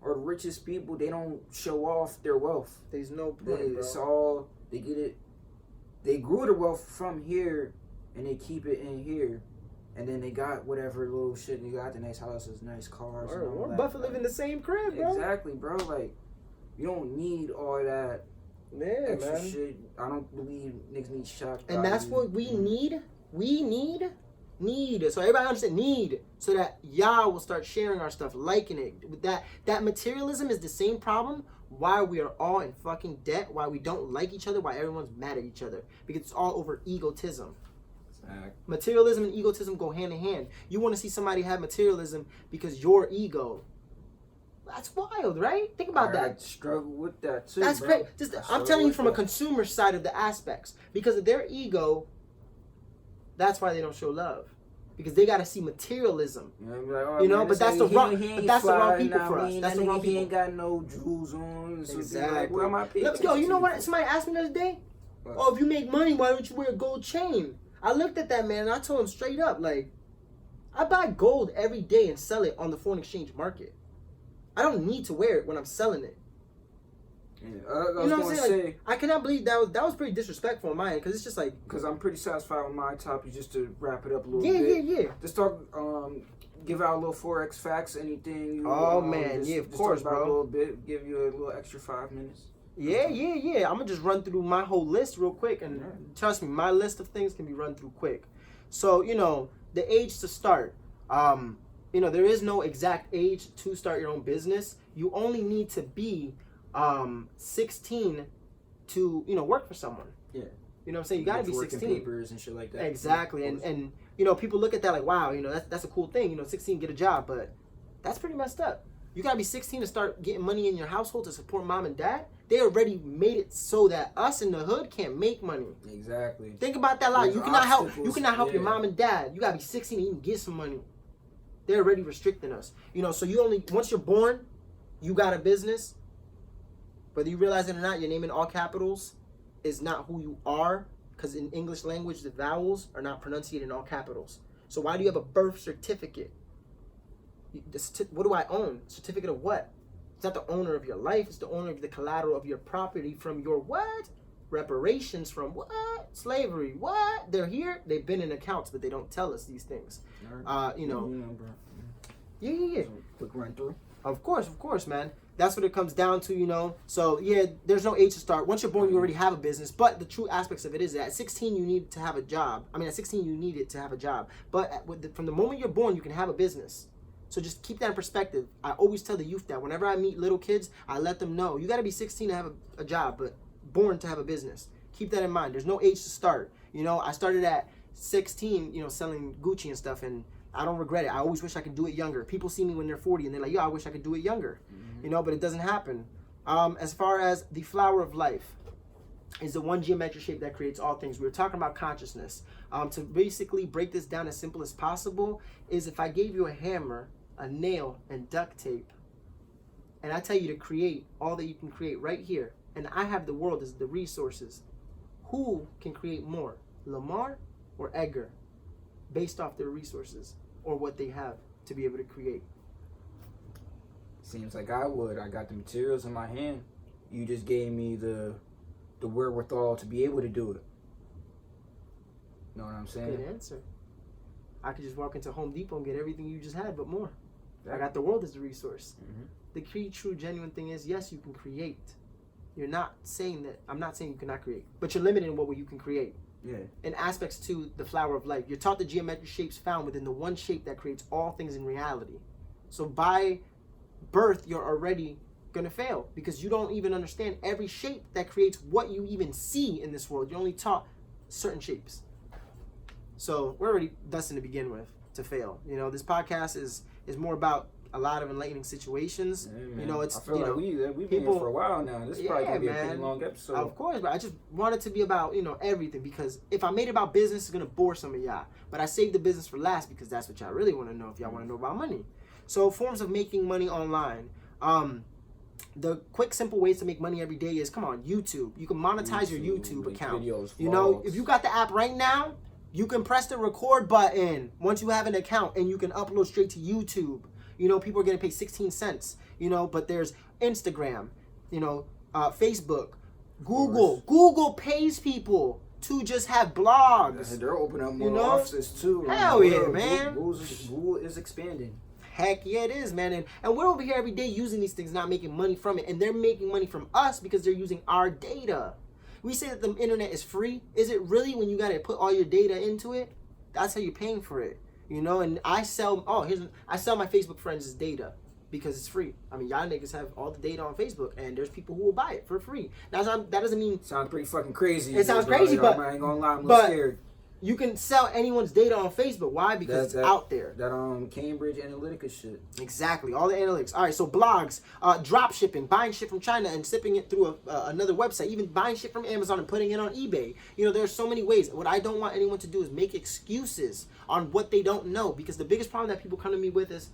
or richest people, they don't show off their wealth. There's no point, bro. It's all, they get it. They grew the wealth from here, and they keep it in here. And then they got whatever little shit. They got the nice houses, nice cars. Warren Buffett live in the same crib, bro. Exactly, bro. Like, you don't need all that extra shit. I don't believe niggas need shock value. And that's what we need. We need Need. So everybody understand need. So that y'all will start sharing our stuff, liking it. With that materialism is the same problem why we are all in fucking debt, why we don't like each other, why everyone's mad at each other. Because it's all over egotism. Exactly. Materialism and egotism go hand in hand. You want to see somebody have materialism because your ego. That's wild, right? Think about that. I struggle with that too. That's bro. great. I'm telling you from a consumer side of the aspects. Because of their ego, that's why they don't show love. Because they got to see materialism. But that's the wrong people for us. That's the wrong people. He ain't got no jewels on. Exactly. Like, what am I paying? Yo, you know what? Somebody asked me the other day. What? Oh, if you make money, why don't you wear a gold chain? I looked at that man and I told him straight up, like, I buy gold every day and sell it on the foreign exchange market. I don't need to wear it when I'm selling it. Yeah, you know what I'm saying? Like, I cannot believe that was pretty disrespectful on my end, because it's just like... Because I'm pretty satisfied with my topic, just to wrap it up a little bit. Yeah. Just talk, give out a little Forex facts, anything. Of course, talk about a little bit, give you a little extra 5 minutes. Yeah. I'm going to just run through my whole list real quick, and trust me, my list of things can be run through quick. So, the age to start. There is no exact age to start your own business. You only need to be 16 to work for someone. Yeah. You know what I'm saying? You got to be 16. Papers and shit like that. Exactly. And people look at that like, wow, that's a cool thing. 16 get a job, but that's pretty messed up. You got to be 16 to start getting money in your household to support mom and dad. They already made it so that us in the hood can't make money. Exactly. Think about that line. You cannot help your mom and dad. You got to be 16 to even get some money. They're already restricting us. So once you're born, you got a business. Whether you realize it or not, your name in all capitals is not who you are, because in English language, the vowels are not pronunciated in all capitals. So why do you have a birth certificate? What do I own? Certificate of what? It's not the owner of your life. It's the owner of the collateral of your property from your what? Reparations from what? Slavery. What? They're here. They've been in accounts, but they don't tell us these things. Yeah. Quick run through. Of course, man. That's what it comes down to, So, yeah, there's no age to start. Once you're born, you already have a business. But the true aspects of it is that at 16, you need to have a job. At 16, you need it to have a job. But from the moment you're born, you can have a business. So just keep that in perspective. I always tell the youth that whenever I meet little kids, I let them know, you got to be 16 to have a job, but born to have a business. Keep that in mind. There's no age to start. I started at 16, selling Gucci and stuff, and I don't regret it. I always wish I could do it younger. People see me when they're 40 and they're like, yo, I wish I could do it younger. But it doesn't happen. As far as the flower of life is the one geometric shape that creates all things. We were talking about consciousness. To basically break this down as simple as possible is if I gave you a hammer, a nail, and duct tape, and I tell you to create all that you can create right here, and I have the world as the resources, who can create more, Lamar or Edgar, based off their resources or what they have to be able to create? Seems like I would. I got the materials in my hand. You just gave me the wherewithal to be able to do it. Know what I'm saying? Good answer. I could just walk into Home Depot and get everything you just had, but more. I got the world as the resource. The key, true, genuine thing is, yes, you can create. I'm not saying you cannot create, but you're limited in what you can create. Yeah. In aspects to the flower of life, you're taught the geometric shapes found within the one shape that creates all things in reality. So by birth, you're already gonna fail because you don't even understand every shape that creates what you even see in this world. You're only taught certain shapes. So we're already destined to begin with to fail. This podcast is more about a lot of enlightening situations. Yeah, I feel like we've been here for a while now. This is probably gonna be a pretty long episode. Of course, but I just want it to be about everything, because if I made it about business, it's gonna bore some of y'all. But I saved the business for last because that's what y'all really want to know if y'all want to know about money. So forms of making money online. The quick, simple ways to make money every day is, come on, YouTube. You can monetize your YouTube account. Videos, if you got the app right now, you can press the record button once you have an account and you can upload straight to YouTube. People are getting paid 16 cents, but there's Instagram, Facebook, Google. Google pays people to just have blogs. They're opening up more offices too. Hell yeah, man. Google is expanding. Heck yeah, it is, man. And we're over here every day using these things, not making money from it. And they're making money from us because they're using our data. We say that the internet is free. Is it really when you got to put all your data into it? That's how you're paying for it. You know, and I sell my Facebook friends' data because it's free. I mean, y'all niggas have all the data on Facebook, and there's people who will buy it for free. Now, that doesn't mean... Sounds pretty fucking crazy. It sounds crazy, but... I ain't gonna lie, I'm a little scared. You can sell anyone's data on Facebook. Why? Because it's out there. That Cambridge Analytica shit. Exactly. All the analytics. All right, so blogs, drop shipping, buying shit from China and shipping it through another website, even buying shit from Amazon and putting it on eBay. You know, there's so many ways. What I don't want anyone to do is make excuses on what they don't know, because the biggest problem that people come to me with is,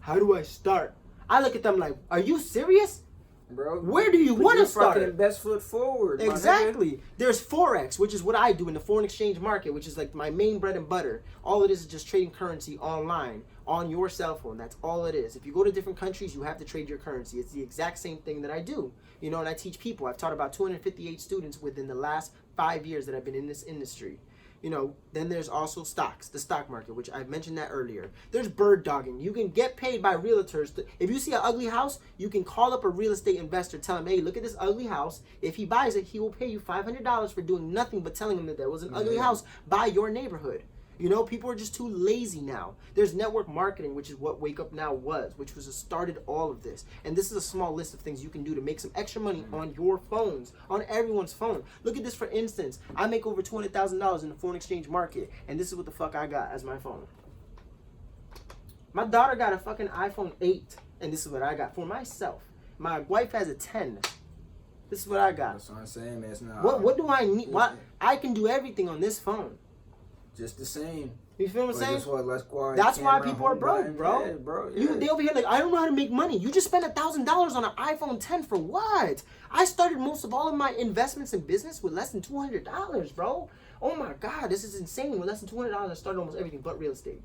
how do I start? I look at them like, are you serious? Bro, where do you want to start? Fucking best foot forward. Exactly. There's Forex, which is what I do in the foreign exchange market, which is like my main bread and butter. All it is just trading currency online on your cell phone. That's all it is. If you go to different countries, you have to trade your currency. It's the exact same thing that I do. You know, and I teach people. I've taught about 258 students within the last 5 years that I've been in this industry. You know, then there's also stocks, the stock market, which I mentioned that earlier. There's bird dogging. You can get paid by realtors. If you see an ugly house, you can call up a real estate investor, tell him, hey, look at this ugly house. If he buys it, he will pay you $500 for doing nothing but telling him that there was an ugly house by your neighborhood. You know, people are just too lazy now. There's network marketing, which is what WakeUpNow was, which was started all of this. And this is a small list of things you can do to make some extra money on your phones, on everyone's phone. Look at this, for instance. I make over $200,000 in the foreign exchange market, and this is what the fuck I got as my phone. My daughter got a fucking iPhone 8, and this is what I got for myself. My wife has a 10. This is what I got. That's what I'm saying, man. It's not what do I need? What I can do everything on this phone. Just the same. You feel what I'm saying? That's why people are broke, bro. Yeah, bro. Yeah. They over here like, I don't know how to make money. You just spent $1,000 on an iPhone 10 for what? I started most of all of my investments in business with less than $200, bro. Oh my God, this is insane. With less than $200, I started almost everything but real estate.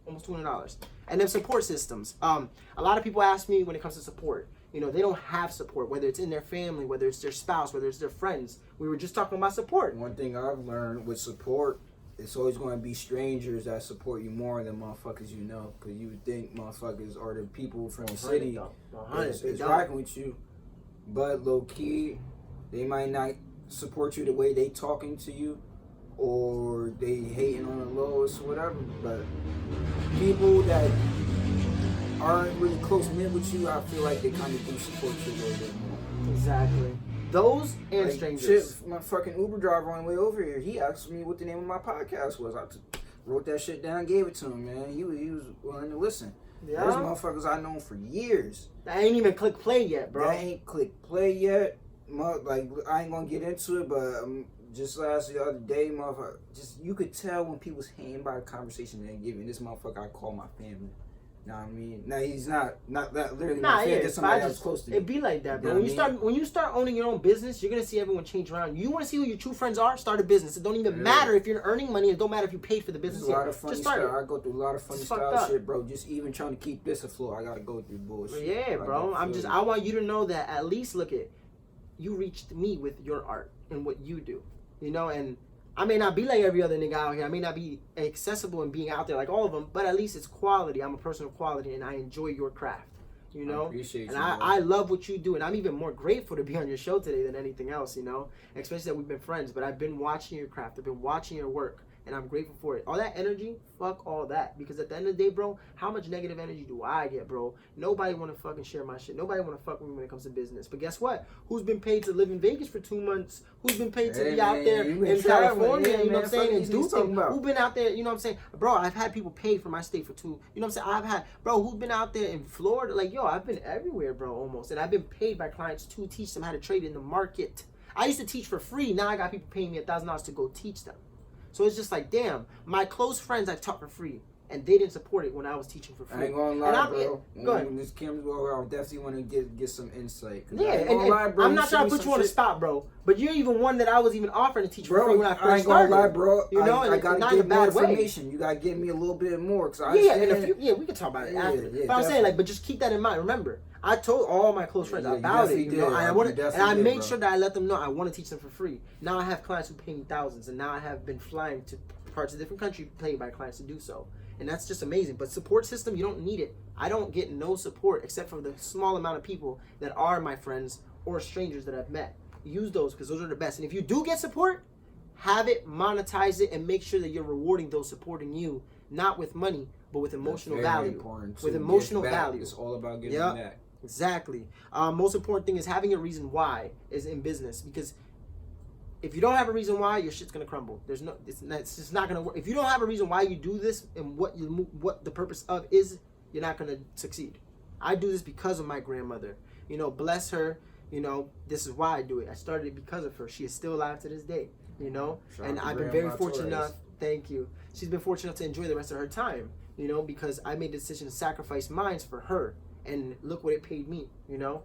Almost $200. And then support systems. A lot of people ask me when it comes to support. You know, they don't have support, whether it's in their family, whether it's their spouse, whether it's their friends. We were just talking about support. One thing I've learned with support, it's always going to be strangers that support you more than motherfuckers you know. Because you would think motherfuckers are the people from the city is rocking with you. But low-key, they might not support you the way they talking to you. Or they hating on the lowest or whatever. But people that aren't really close-knit with you, I feel like they kind of do support you a little bit more. Exactly. Those and like, strangers. Shit, my fucking Uber driver on the way over here, he asked me what the name of my podcast was. I wrote that shit down, gave it to him, man. He was willing to listen. Yeah. Those motherfuckers I known for years. That ain't even click play yet, bro. That ain't click play yet. Like, I ain't gonna get into it, but just the other day, motherfucker, just you could tell when people's hanging by the conversation they're giving. This motherfucker I call my family. Know what I mean? Now he's not that literally my friend, just somebody else close to me. It be like that, bro. When you start owning your own business, you're gonna see everyone change around. You wanna see who your true friends are? Start a business. It don't even matter if you're earning money. It don't matter if you paid for the business. A lot of funny stuff. I go through a lot of funny style shit, bro. Just even trying to keep this afloat, I gotta go through bullshit. Yeah, bro. I want you to know that at least you reached me with your art and what you do. You know, and I may not be like every other nigga out here. I may not be accessible and being out there like all of them, but at least it's quality. I'm a person of quality, and I enjoy your craft. You know, I appreciate and you, I love what you do, and I'm even more grateful to be on your show today than anything else. You know, especially that we've been friends, but I've been watching your craft. I've been watching your work, and I'm grateful for it. All that energy, fuck all that, because at the end of the day, bro, how much negative energy do I get, bro? Nobody want to fucking share my shit. Nobody want to fuck with me when it comes to business. But guess what? Who's been paid to live in Vegas for 2 months? Who's been paid to be out there in California? You know what I'm saying? And do things. Who's been out there? You know what I'm saying, bro? I've had people paid for my stay for 2. You know what I'm saying? Who's been out there in Florida? Like, yo, I've been everywhere, bro, almost, and I've been paid by clients to teach them how to trade in the market. I used to teach for free. Now I got people paying me $1,000 to go teach them. So it's just like, damn, my close friends I've taught for free, and they didn't support it when I was teaching for free. I ain't gonna lie, bro. Go ahead. When this camera's over, I definitely want to get some insight. Yeah, and I'm not trying to put you on the spot, bro. But you're even one that I was even offering to teach for free when I first started. I ain't gonna lie, bro. You know, I gotta get more information. You gotta give me a little bit more, cause we can talk about it after. But I'm saying, but just keep that in mind. Remember, I told all my close friends about it, you know, and I made sure that I let them know I want to teach them for free. Now I have clients who pay me thousands, and now I have been flying to parts of different countries paid by clients to do so. And that's just amazing. But support system, you don't need it. I don't get no support except for the small amount of people that are my friends or strangers that I've met. Use those because those are the best. And if you do get support, have it, monetize it, and make sure that you're rewarding those supporting you, not with money, but with emotional value. With emotional value. It's all about getting back. Exactly. Most important thing is having a reason why is in business, because if you don't have a reason why, your shit's gonna crumble. It's just not gonna work. If you don't have a reason why you do this and what the purpose of is, you're not gonna succeed. I do this because of my grandmother. You know, bless her. You know, this is why I do it. I started it because of her. She is still alive to this day. You know, and I've been very fortunate enough. Thank you. She's been fortunate enough to enjoy the rest of her time. You know, because I made the decision to sacrifice mine for her, and look what it paid me. You know.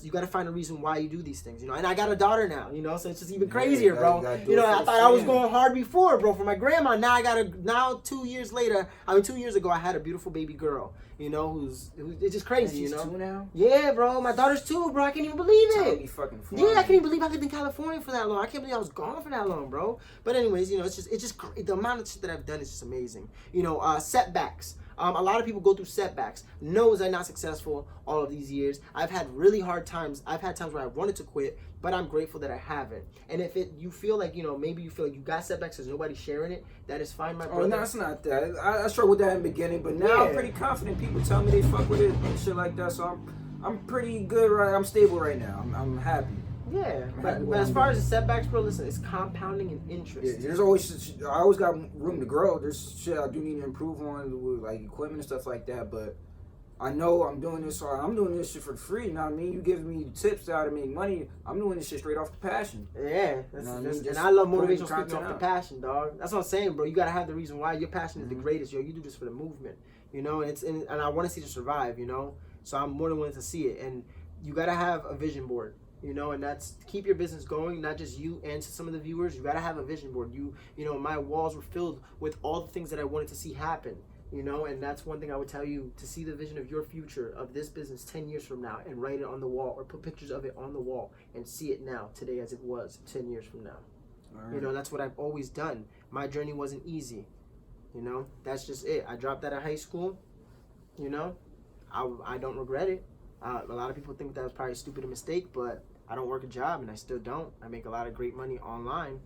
You got to find a reason why you do these things, you know. And I got a daughter now, you know, so it's just even crazier, bro. You know, I thought I was going hard before, bro, for my grandma. Now 2 years later, 2 years ago, I had a beautiful baby girl, you know, who's it's just crazy, you know. She's 2 now? Yeah, bro. My daughter's 2, bro. I can't even believe it. Be fucking fun. Yeah, I can't even believe I lived in California for that long. I can't believe I was gone for that long, bro. But anyways, you know, it's just the amount of shit that I've done is just amazing. You know, setbacks. A lot of people go through setbacks. No, was I not successful all of these years? I've had really hard times. I've had times where I wanted to quit, but I'm grateful that I haven't. And if you feel like, you know, maybe you feel like you got setbacks because nobody's sharing it, that is fine, my brother. Oh, no, it's not that. I struggled with that in the beginning, but now I'm pretty confident. People tell me they fuck with it and shit like that, so I'm pretty good, right? I'm stable right now. I'm happy. Yeah, but as far as the setbacks, bro, listen, it's compounding in interest. Yeah, there's always, I always got room to grow. There's shit I do need to improve on with like equipment and stuff like that, but I know I'm doing this, so I'm doing this shit for free, you know what I mean? You giving me tips how to make money, I'm doing this shit straight off the passion. Yeah, and I love motivational speaking off the passion, dog. That's what I'm saying, bro. You gotta have the reason why. Your passion is the greatest, yo. You do this for the movement, you know, and I want to see it survive, you know? So I'm more than willing to see it, and you gotta have a vision board. You know, and that's keep your business going, not just you and to some of the viewers. You gotta have a vision board. You know, my walls were filled with all the things that I wanted to see happen. You know, and that's one thing I would tell you, to see the vision of your future of this business 10 years from now and write it on the wall or put pictures of it on the wall and see it now, today as it was 10 years from now. Right. You know, that's what I've always done. My journey wasn't easy. You know, that's just it. I dropped out of high school. You know, I don't regret it. A lot of people think that was probably a stupid mistake, but I don't work a job, and I still don't. I make a lot of great money online,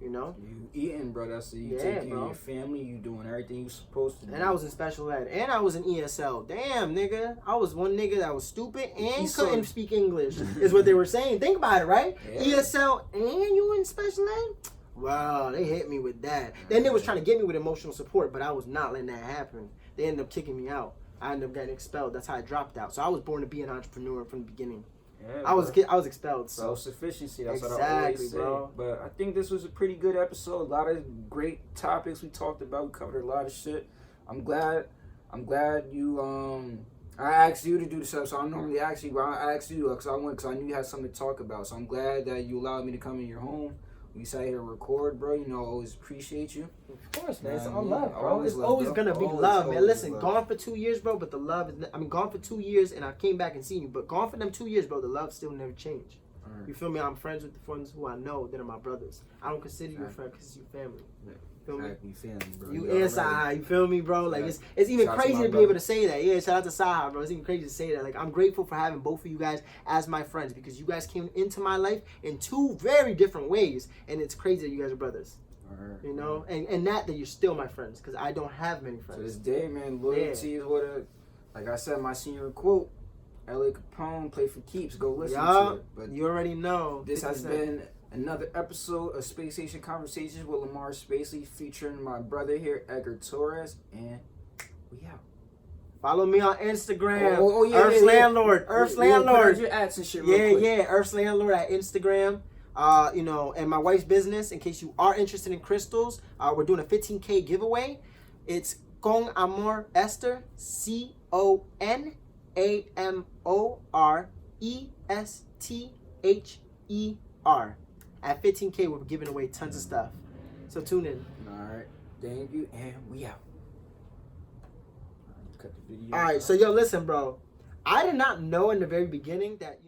you know. You eating, bro. That's you taking care of your family. You doing everything you supposed to do. And I was in special ed, and I was in ESL. Damn, nigga. I was one nigga that was stupid and couldn't speak English, is what they were saying. Think about it, right? Yeah. ESL and you in special ed? Wow, they hit me with that. Then they was trying to get me with emotional support, but I was not letting that happen. They ended up kicking me out. I ended up getting expelled. That's how I dropped out. So I was born to be an entrepreneur from the beginning. Yeah, I was expelled. So. Self-sufficiency. That's what I always say. Bro. But I think this was a pretty good episode. A lot of great topics we talked about. We covered a lot of shit. I'm glad you. I asked you to do this episode. I don't normally ask you, but I asked you because I knew you had something to talk about. So I'm glad that you allowed me to come in your home. We sat here and record, bro. You know, I always appreciate you. Of course, man. It's all love, bro. It's always gonna be love, man. Listen, gone for 2 years, bro, but the love is... gone for 2 years, and I came back and seen you. But gone for them 2 years, bro, the love still never changed. Right. You feel me? I'm friends with the friends who I know that are my brothers. I don't consider you a friend because you're family. Yeah. Feel me? Family, bro. You and Saha, you feel me, bro? Like, it's even crazy to be able to say that. Yeah, shout out to Saha, bro. It's even crazy to say that. Like, I'm grateful for having both of you guys as my friends because you guys came into my life in 2 very different ways, and it's crazy that you guys are brothers. Right. You know? And that you're still my friends because I don't have many friends. To this day, man, loyalty is what like I said, my senior quote, L.A. Capone, play for keeps. Go listen to it. But you already know. This has been another episode of Space Station Conversations with Lamar Spacely, featuring my brother here, Edgar Torres, and we out. Follow me on Instagram. Earth's Landlord. Earth's Landlord. Your ads and shit real quick. Earth's Landlord at Instagram. You know, and my wife's business, in case you are interested in crystals, we're doing a 15K giveaway. It's Con Amor Esther, CONAMORESTHER. At 15K, we're giving away tons of stuff. So tune in. All right. Thank you, and we out. Cut the video. All right. So, yo, listen, bro. I did not know in the very beginning that...